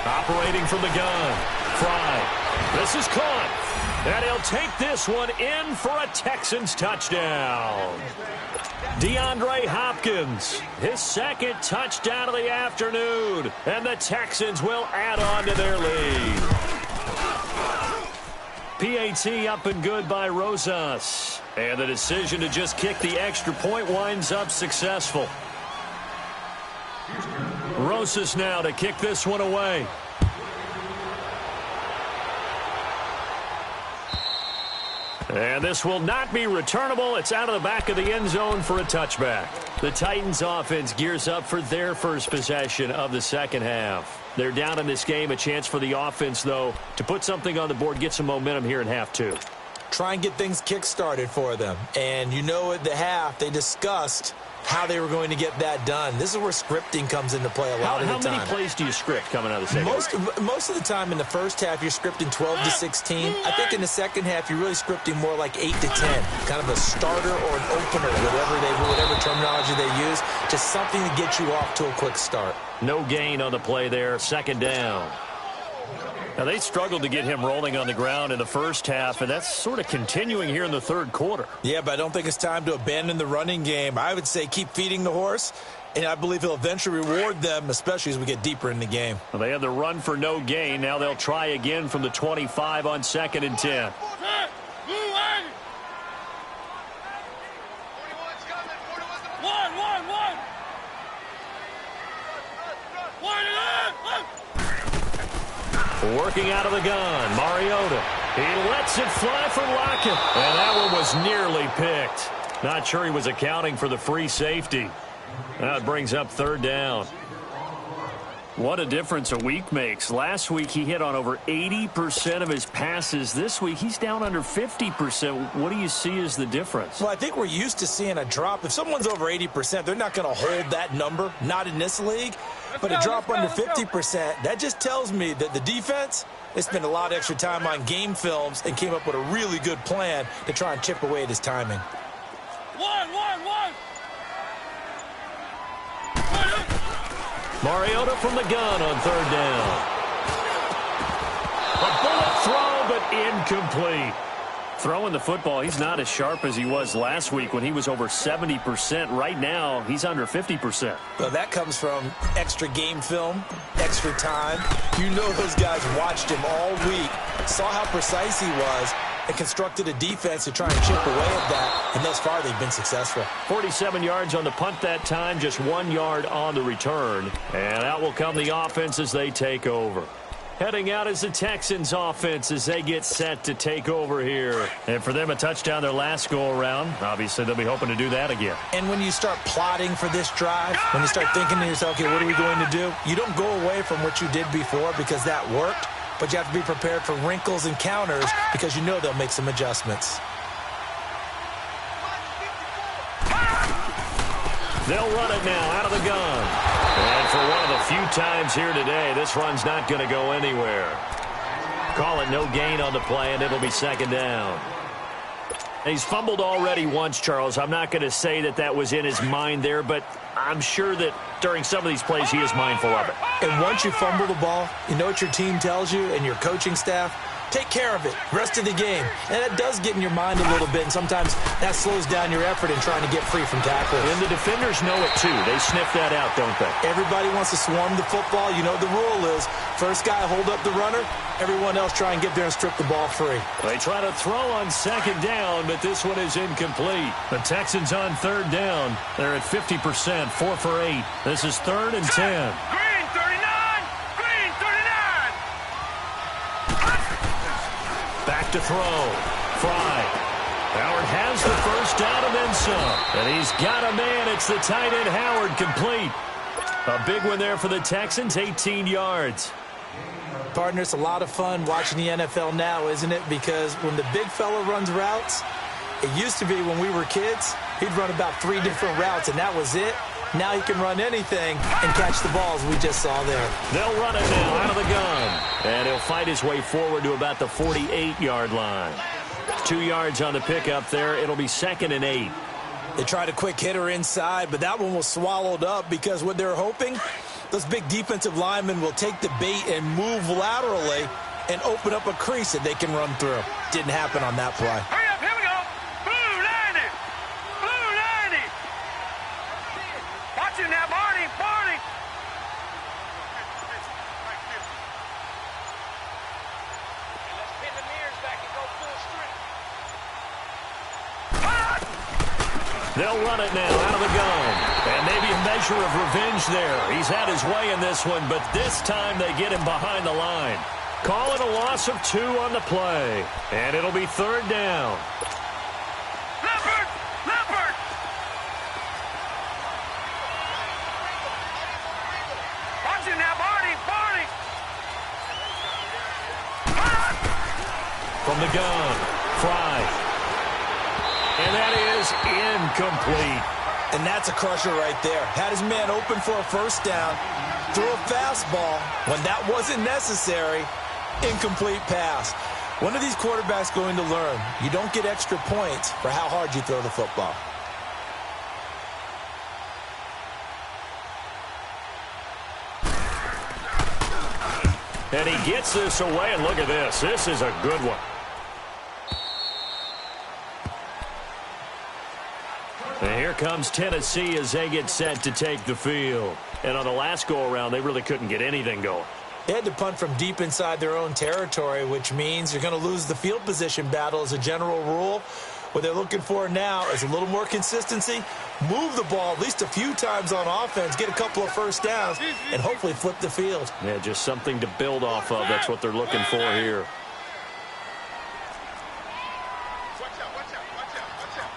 Operating from the gun. Fry. This is caught. And he'll take this one in for a Texans touchdown. DeAndre Hopkins, his 2nd touchdown of the afternoon. And the Texans will add on to their lead. PAT up and good by Rosas. And the decision to just kick the extra point winds up successful. Rosas now to kick this one away. And this will not be returnable. It's out of the back of the end zone for a touchback. The Titans offense gears up for their first possession of the second half. They're down in this game. A chance for the offense, though, to put something on the board, get some momentum here in half 2. Try and get things kick-started for them. And you know at the half, they discussed how they were going to get that done. This is where scripting comes into play a lot of the time. How many plays do you script coming out of the second half? Most of the time in the first half, you're scripting 12 to 16. I think in the second half, you're really scripting more like 8 to 10. Kind of a starter or an opener, whatever terminology they use. Just something to get you off to a quick start. No gain on the play there. 2nd down. Now, they struggled to get him rolling on the ground in the first half, and that's sort of continuing here in the third quarter. Yeah, but I don't think it's time to abandon the running game. I would say keep feeding the horse, and I believe he'll eventually reward them, especially as we get deeper in the game. Well, they have the run for no gain. Now they'll try again from the 25 on 2nd and 10. Working out of the gun, Mariota. He lets it fly for Lockett. And that one was nearly picked. Not sure he was accounting for the free safety. That brings up 3rd down. What a difference a week makes. Last week he hit on over 80% of his passes. This week he's down under 50%. What do you see as the difference? Well, I think we're used to seeing a drop. If someone's over 80%, they're not going to hold that number, not in this league. But a drop under 50%, that just tells me that the defense, they spent a lot of extra time on game films and came up with a really good plan to try and chip away at his timing. Mariota from the gun on 3rd down. A bullet throw, but incomplete. Throwing the football, he's not as sharp as he was last week when he was over 70%. Right now, he's under 50%. Well, that comes from extra game film, extra time. You know those guys watched him all week, saw how precise he was, and constructed a defense to try and chip away at that, and thus far they've been successful. 47 yards on the punt that time, just 1 yard on the return. And out will come the offense as they take over. Heading out is the Texans offense as they get set to take over here. And for them, a touchdown their last go-around. Obviously, they'll be hoping to do that again. And when you start plotting for this drive, when you start thinking to yourself, okay, what are we going to do? You don't go away from what you did before because that worked, but you have to be prepared for wrinkles and counters because you know they'll make some adjustments. They'll run it now out of the gun. And for one of the few times here today, this run's not going to go anywhere. Call it no gain on the play, and it'll be 2nd down. He's fumbled already once, Charles. I'm not going to say that that was in his mind there, but I'm sure that during some of these plays he is mindful of it. And once you fumble the ball, you know what your team tells you and your coaching staff? Take care of it. Rest of the game. And it does get in your mind a little bit, and sometimes that slows down your effort in trying to get free from tackles. And the defenders know it, too. They sniff that out, don't they? Everybody wants to swarm the football. You know the rule is first guy hold up the runner, everyone else try and get there and strip the ball free. They try to throw on 2nd down, but this one is incomplete. The Texans on 3rd down. They're at 50%, 4 for 8. This is 3rd and 10. Back to throw. Fry. Howard has the first down and then some. And he's got a man. It's the tight end Howard, complete. A big one there for the Texans, 18 yards. Partner, it's a lot of fun watching the NFL now, isn't it? Because when the big fella runs routes, it used to be when we were kids, he'd run about 3 different routes, and that was it. Now he can run anything and catch the balls we just saw there. They'll run it now out of the gun. And he'll fight his way forward to about the 48-yard line. 2 yards on the pickup there. It'll be 2nd and 8. They tried a quick hitter inside, but that one was swallowed up because what they're hoping, those big defensive linemen will take the bait and move laterally and open up a crease that they can run through. Didn't happen on that play. Hurry up, here we go. Blue 90. Blue 90. Watch him now, Barney. Barney. Let's pin the mirrors back and go full strength. They'll run it now out of the gun. And maybe a measure of revenge there. He's had his way in this one, but this time they get him behind the line. Call it a loss of 2 on the play. And it'll be 3rd down. Leopard! Leopard! Watch him now, Barney. Barney. From the gun, Fry. And that is incomplete. And that's a crusher right there. Had his man open for a first down, threw a fastball when that wasn't necessary, incomplete pass. When are these quarterbacks going to learn? You don't get extra points for how hard you throw the football. And he gets this away, and look at this. This is a good one. And here comes Tennessee as they get set to take the field. And on the last go-around, they really couldn't get anything going. They had to punt from deep inside their own territory, which means you're going to lose the field position battle as a general rule. What they're looking for now is a little more consistency, move the ball at least a few times on offense, get a couple of first downs, and hopefully flip the field. Yeah, just something to build off of. That's what they're looking for here. Watch out, watch out, watch out, watch out.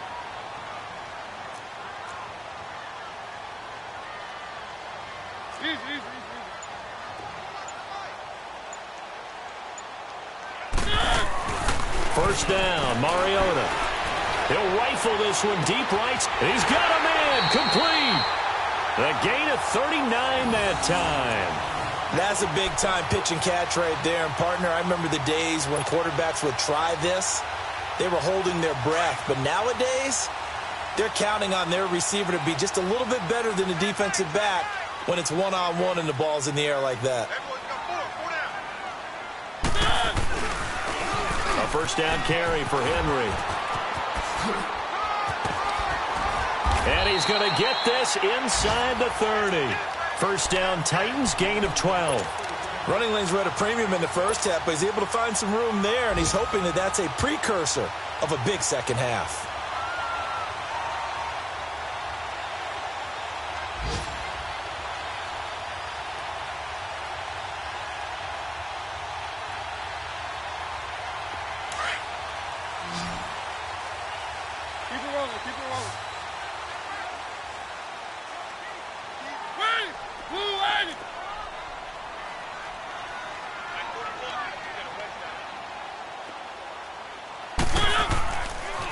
First down, Mariota. He'll rifle this one deep right. He's got a man complete. A gain of 39 that time. That's a big-time pitch and catch right there. And, partner, I remember the days when quarterbacks would try this. They were holding their breath. But nowadays, they're counting on their receiver to be just a little bit better than the defensive back when it's one-on-one and the ball's in the air like that. A first down carry for Henry. And he's going to get this inside the 30. First down, Titans, gain of 12. Running lanes were at a premium in the first half, but he's able to find some room there, and he's hoping that that's a precursor of a big second half.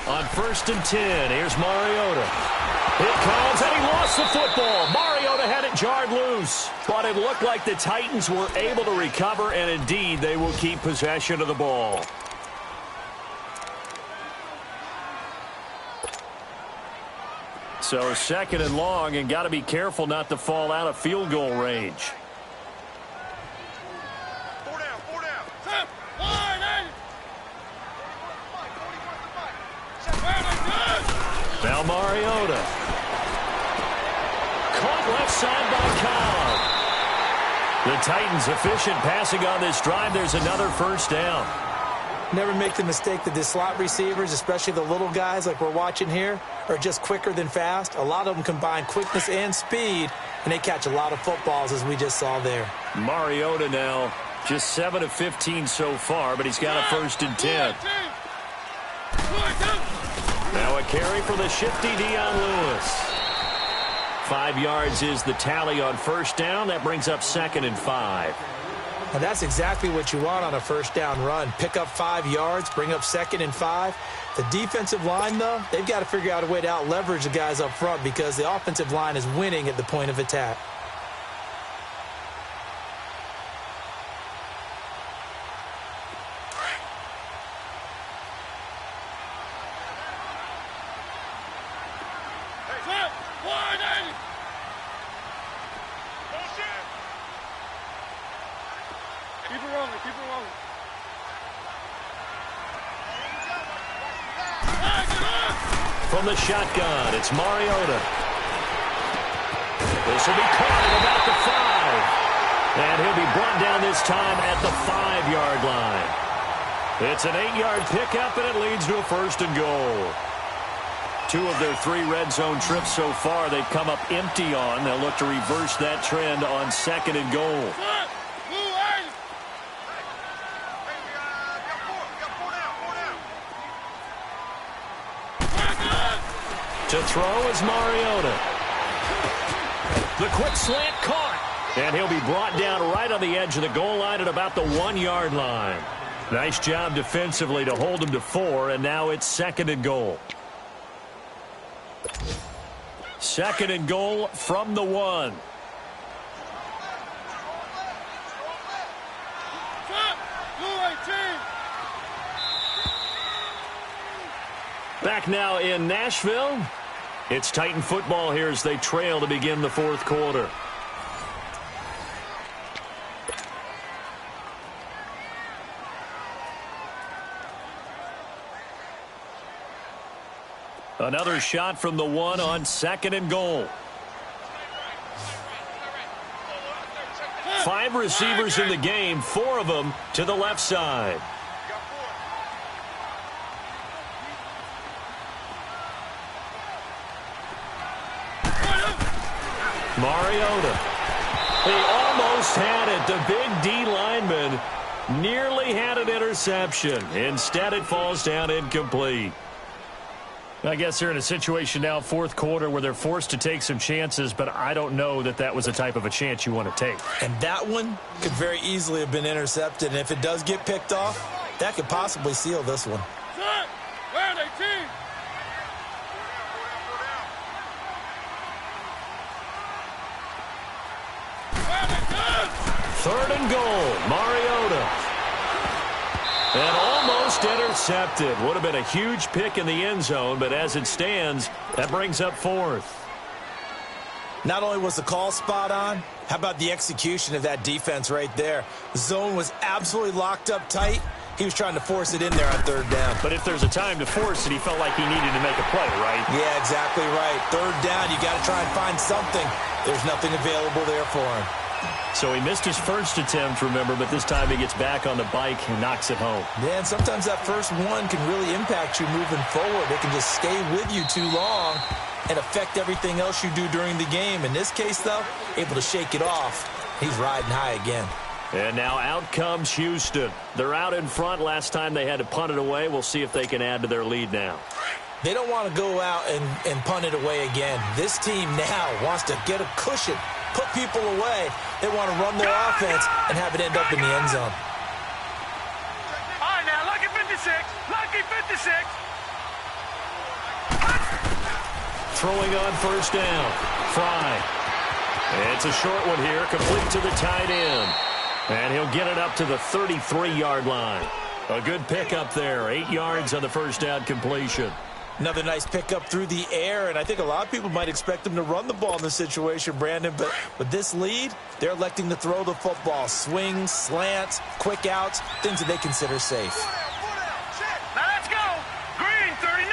On 1st and 10, here's Mariota. It comes, and he lost the football. Mariota had it jarred loose. But it looked like the Titans were able to recover, and indeed, they will keep possession of the ball. So 2nd and long, and got to be careful not to fall out of field goal range. Now Mariota. Caught left side by Cobb. The Titans efficient passing on this drive. There's another first down. Never make the mistake that the slot receivers, especially the little guys like we're watching here, are just quicker than fast. A lot of them combine quickness and speed, and they catch a lot of footballs, as we just saw there. Mariota now just 7 of 15 so far, but he's got a 1st and 10. Now a carry for the shifty Dion Lewis. 5 yards is the tally on first down. That brings up 2nd and 5. And that's exactly what you want on a first down run. Pick up 5 yards, bring up 2nd and 5. The defensive line, though, they've got to figure out a way to out-leverage the guys up front because the offensive line is winning at the point of attack. From the shotgun, it's Mariota. This will be caught at about the 5. And he'll be brought down this time at the 5-yard line. It's an 8-yard pickup, and it leads to a 1st and goal. 2 of their 3 red zone trips so far they've come up empty on. They'll look to reverse that trend on 2nd and goal. To throw is Mariota. The quick slant caught. And he'll be brought down right on the edge of the goal line at about the 1-yard line. Nice job defensively to hold him to 4, and now it's 2nd and goal. 2nd and goal from the 1. Back now in Nashville. It's Titan football here as they trail to begin the 4th quarter. Another shot from the 1 on 2nd and goal. 5 receivers in the game, 4 of them to the left side. Mariota. He almost had it. The big D lineman nearly had an interception. Instead, it falls down incomplete. I guess they're in a situation now, 4th quarter, where they're forced to take some chances, but I don't know that that was the type of a chance you want to take. And that one could very easily have been intercepted, and if it does get picked off, that could possibly seal this one. Where are they, team? 3rd and goal, Mariota. And almost intercepted. Would have been a huge pick in the end zone, but as it stands, that brings up 4th. Not only was the call spot on, how about the execution of that defense right there? The zone was absolutely locked up tight. He was trying to force it in there on 3rd down. But if there's a time to force it, he felt like he needed to make a play, right? Yeah, exactly right. 3rd down, you got to try and find something. There's nothing available there for him. So he missed his first attempt, remember, but this time he gets back on the bike and knocks it home. Man, sometimes that first one can really impact you moving forward. It can just stay with you too long and affect everything else you do during the game. In this case, though, able to shake it off. He's riding high again. And now out comes Houston. They're out in front. Last time they had to punt it away. We'll see if they can add to their lead now. They don't want to go out and punt it away again. This team now wants to get a cushion, put people away. They want to run their offense and have it end up in the end zone. All right, now, lucky 56. Lucky 56. Throwing on 1st down. Fry. It's a short one here, complete to the tight end. And he'll get it up to the 33-yard line. A good pickup there. 8 yards on the 1st down completion. Another nice pickup through the air, and I think a lot of people might expect them to run the ball in this situation, Brandon, but with this lead, they're electing to throw the football. Swings, slants, quick outs, things that they consider safe. Now let's go. Green 39.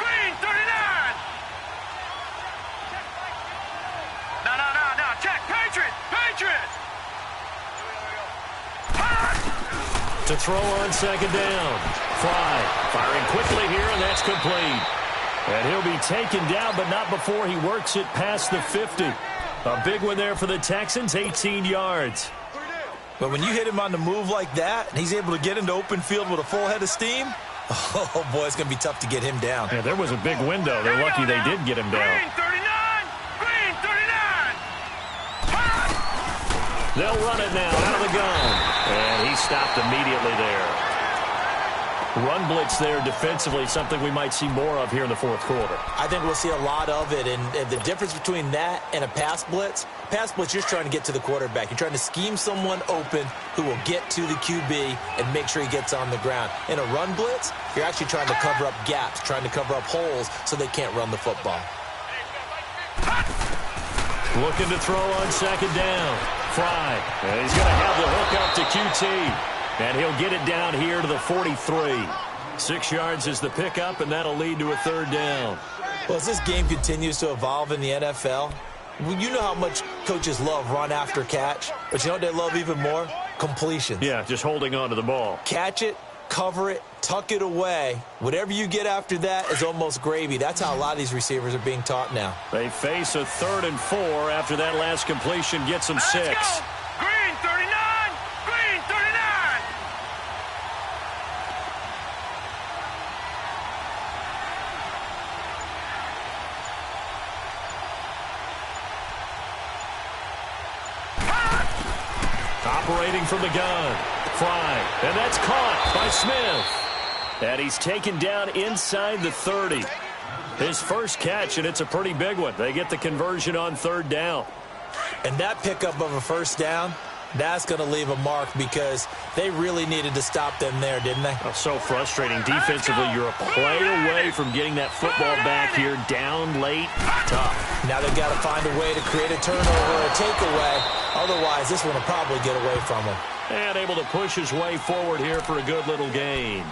Green 39. No. Check. Patriot. Patriot. To throw on 2nd down. Fry firing quickly here, and that's complete. And he'll be taken down, but not before he works it past the 50. A big one there for the Texans, 18 yards. But when you hit him on the move like that, and he's able to get into open field with a full head of steam, oh, boy, it's going to be tough to get him down. Yeah, there was a big window. They're lucky they did get him down. Green 39. Green 39. They'll run it now out of the gun. And he stopped immediately there. Run blitz there defensively, something we might see more of here in the 4th quarter. I think we'll see a lot of it, and the difference between that and a pass blitz, you're just trying to get to the quarterback. You're trying to scheme someone open who will get to the QB and make sure he gets on the ground. In a run blitz, you're actually trying to cover up gaps, trying to cover up holes so they can't run the football. Looking to throw on 2nd down. Fry. And he's going to have the hook up to QT. And he'll get it down here to the 43. 6 yards is the pickup, and that'll lead to a 3rd down. Well, as this game continues to evolve in the NFL, you know how much coaches love run after catch, but you know what they love even more? Completions. Yeah, just holding on to the ball. Catch it, cover it, tuck it away. Whatever you get after that is almost gravy. That's how a lot of these receivers are being taught now. They face a 3rd and 4 after that last completion gets them 6. Let's go. Green 39. Green 39. Operating from the gun. Fry. And that's caught by Smith. And he's taken down inside the 30. His first catch, and it's a pretty big one. They get the conversion on 3rd down. And that pickup of a 1st down, that's going to leave a mark because they really needed to stop them there, didn't they? Oh, so frustrating. Defensively, you're a play away from getting that football back here. Down late, tough. Now they've got to find a way to create a turnover or a takeaway. Otherwise, this one will probably get away from him. And able to push his way forward here for a good little gain.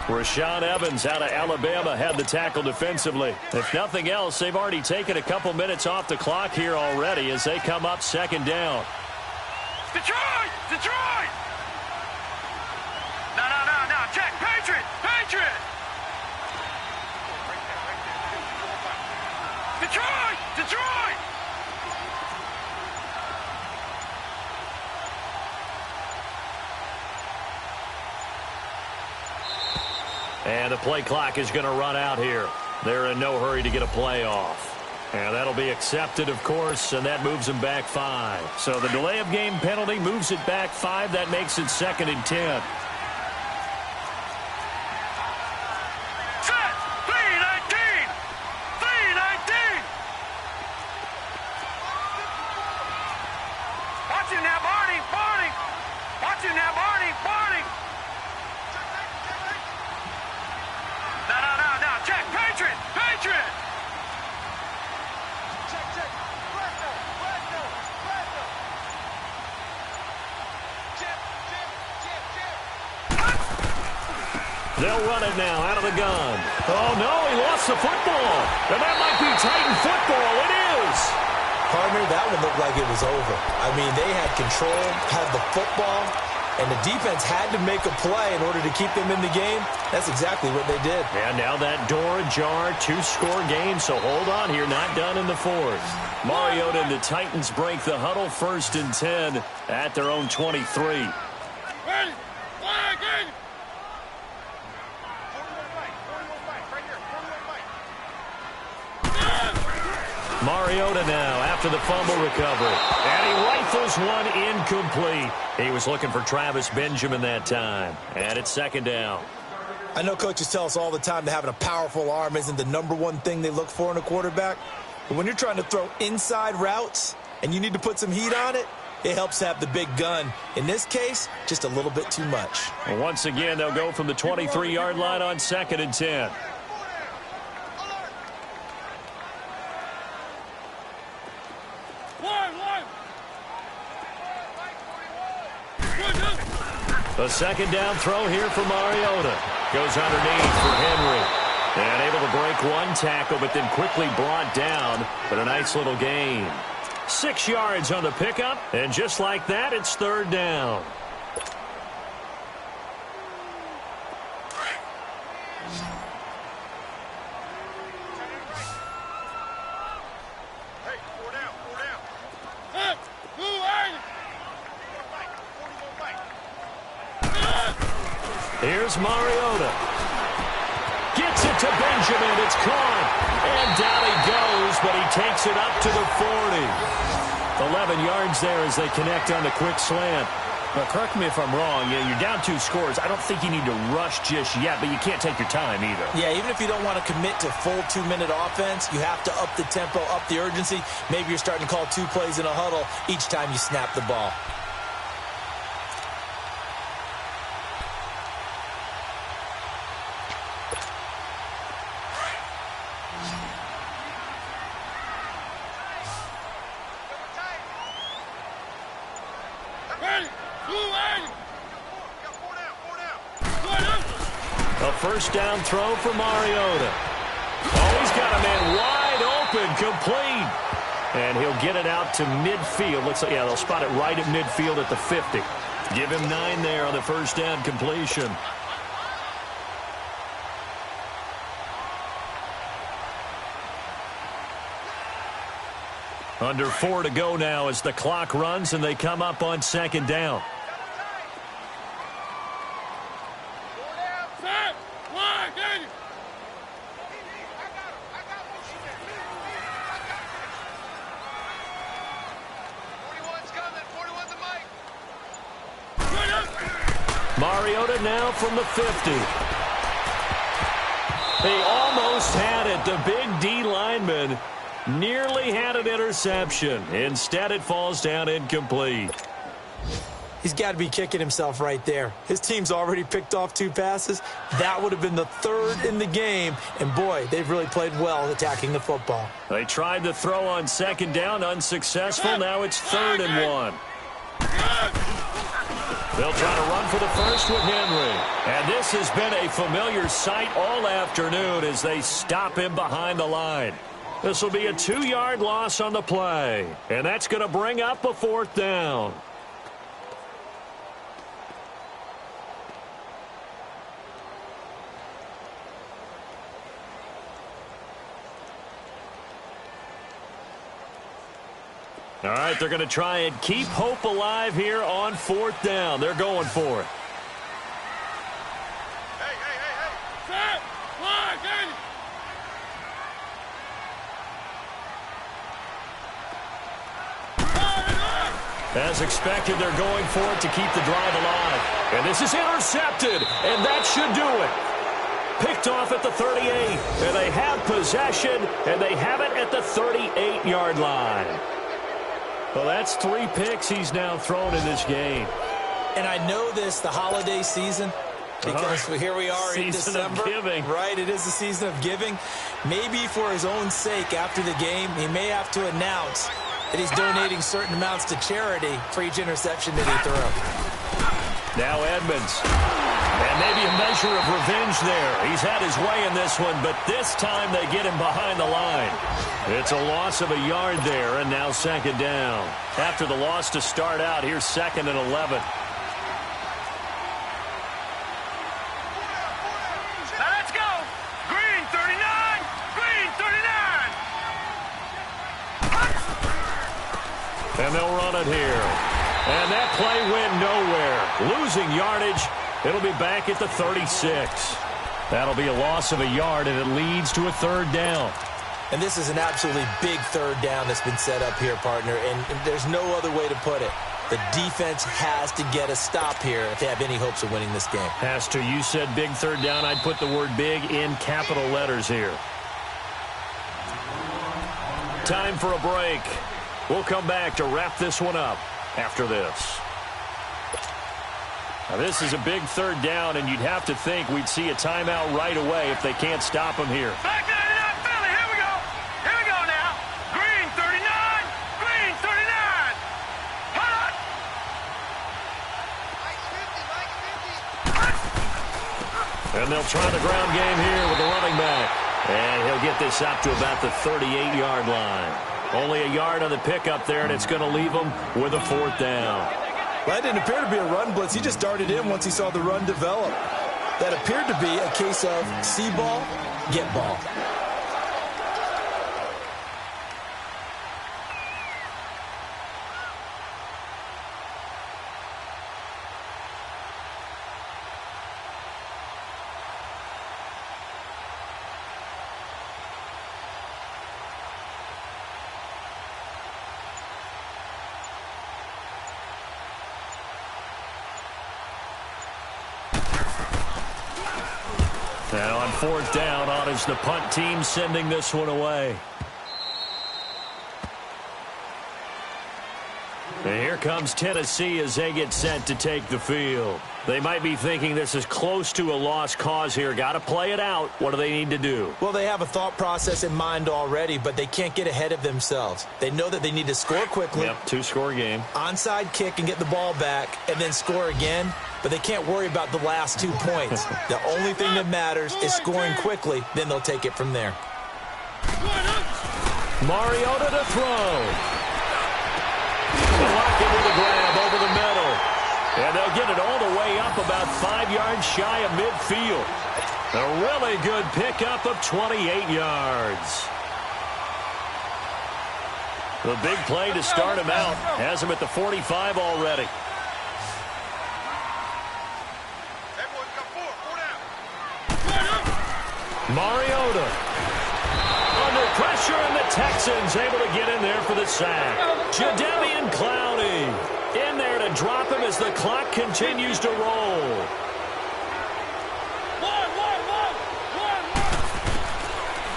Rashaan Evans out of Alabama had the tackle defensively. If nothing else, they've already taken a couple minutes off the clock here already as they come up second down. Detroit! Detroit! No, no, no, no. Check. Patriot! Patriot! Detroit! Detroit! And the play clock is going to run out here. They're in no hurry to get a play off. And that'll be accepted, of course, and that moves them back 5. So the delay of game penalty moves it back 5. That makes it 2nd and 10. Set! 3-19! 3-19! Watch him now, Barney! Barney! Watch him now, Barney! Barney! No, no, no, no. Check. Patriot! Patriot! They'll run it now out of the gun. Oh, no, he lost the football. And that might be Titan football. It is. Partner, that one looked like it was over. I mean, they had control, had the football, and the defense had to make a play in order to keep them in the game. That's exactly what they did. And now that door ajar, 2-score game, so hold on here, not done in the 4th. Mariota and the Titans break the huddle, 1st and 10 at their own 23. Ready? Flag in! Mariota now after the fumble recovery. And he rifles one incomplete. He was looking for Travis Benjamin that time. And it's 2nd down. I know coaches tell us all the time that having a powerful arm isn't the #1 thing they look for in a quarterback. But when you're trying to throw inside routes and you need to put some heat on it, it helps have the big gun. In this case, just a little bit too much. And once again, they'll go from the 23-yard line on 2nd and 10. A 2nd down throw here for Mariota. Goes underneath for Henry. And able to break one tackle, but then quickly brought down. But a nice little gain. 6 yards on the pickup. And just like that, it's 3rd down. Here's Mariota. Gets it to Benjamin. It's caught. And down he goes, but he takes it up to the 40. 11 yards there as they connect on the quick slant. Now, correct me if I'm wrong. You're down 2 scores. I don't think you need to rush just yet, but you can't take your time either. Yeah, even if you don't want to commit to full 2-minute offense, you have to up the tempo, up the urgency. Maybe you're starting to call 2 plays in a huddle each time you snap the ball. A 1st down throw for Mariota. Oh, he's got a man wide open, complete. And he'll get it out to midfield. Looks like, yeah, they'll spot it right at midfield at the 50. Give him 9 there on the 1st down completion. Under 4 to go now as the clock runs and they come up on 2nd down. Mariota now from the 50. They almost had it. The big D lineman nearly had an interception. Instead, it falls down incomplete. He's got to be kicking himself right there. His team's already picked off 2 passes. That would have been the 3rd in the game. And, boy, they've really played well attacking the football. They tried to throw on 2nd down, unsuccessful. Now it's 3rd and 1. They'll try to run for the first with Henry. And this has been a familiar sight all afternoon as they stop him behind the line. This will be a 2-yard loss on the play. And that's going to bring up a 4th down. All right, they're going to try and keep hope alive here on 4th down. They're going for it. Set! Flag! As expected, they're going for it to keep the drive alive. And this is intercepted, and that should do it. Picked off at the 38, and they have possession, and they have it at the 38-yard line. Well, that's 3 picks he's now thrown in this game. And I know this, the holiday season, because here we are in December. Season of giving. Right, it is the season of giving. Maybe for his own sake after the game, he may have to announce that he's donating certain amounts to charity for each interception that he threw. Now Edmonds. And maybe a measure of revenge there. He's had his way in this one, but this time they get him behind the line. It's a loss of a yard there, and now 2nd down. After the loss to start out, here's 2nd and 11. Now let's go! Green 39! Green 39! And they'll run it here. And that play went nowhere. Losing yardage. It'll be back at the 36. That'll be a loss of a yard, and it leads to a 3rd down. And this is an absolutely big 3rd down that's been set up here, partner, and there's no other way to put it. The defense has to get a stop here if they have any hopes of winning this game. Has to. You said big 3rd down. I'd put the word big in capital letters here. Time for a break. We'll come back to wrap this one up after this. Now, this is a big 3rd down, and you'd have to think we'd see a timeout right away if they can't stop him here. Back 99, Philly, here we go. Here we go now. Green 39, green 39. Hold on. And they'll try the ground game here with the running back. And he'll get this up to about the 38-yard line. Only a yard on the pickup there, and it's going to leave him with a 4th down. Well, that didn't appear to be a run blitz. He just darted in once he saw the run develop. That appeared to be a case of see ball, get ball. Now on 4th down, on is the punt team sending this one away. And here comes Tennessee as they get set to take the field. They might be thinking this is close to a lost cause here. Got to play it out. What do they need to do? Well, they have a thought process in mind already, but they can't get ahead of themselves. They know that they need to score quickly. Yep, 2-score game. Onside kick and get the ball back and then score again. But they can't worry about the last 2 points. The only thing that matters is scoring quickly. Then they'll take it from there. Mariota to throw. Locked into the grab over the middle. And they'll get it all the way up about 5 yards shy of midfield. A really good pickup of 28 yards. The big play to start him out has him at the 45 already. Mariota under pressure, and the Texans able to get in there for the sack. Jadeveon Clowney in there to drop him as the clock continues to roll.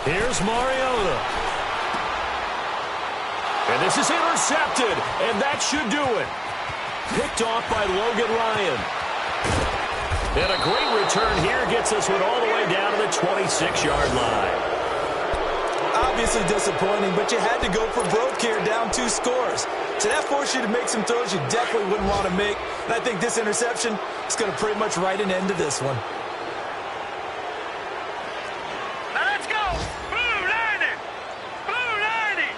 Here's Mariota. And this is intercepted, and that should do it. Picked off by Logan Ryan. And a great return here gets us one all the way down to the 26-yard line. Obviously disappointing, but you had to go for broke here, down 2 scores. So that forced you to make some throws you definitely wouldn't want to make. And I think this interception is going to pretty much write an end to this one. Now let's go. Blue 90. Blue 90.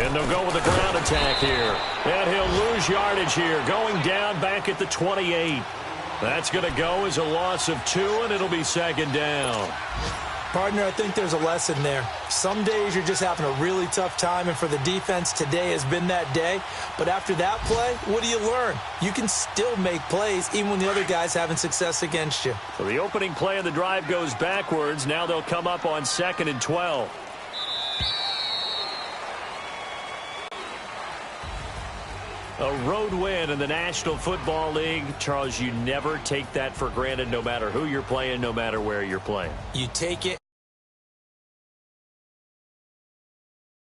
And they'll go with a ground attack here. And he'll lose yardage here, going down back at the 28. That's going to go as a loss of 2, and it'll be 2nd down. Partner, I think there's a lesson there. Some days you're just having a really tough time, and for the defense, today has been that day. But after that play, what do you learn? You can still make plays even when the other guy's having success against you. So the opening play of the drive goes backwards. Now they'll come up on 2nd and 12. A road win in the National Football League. Charles, you never take that for granted, no matter who you're playing, no matter where you're playing. You take it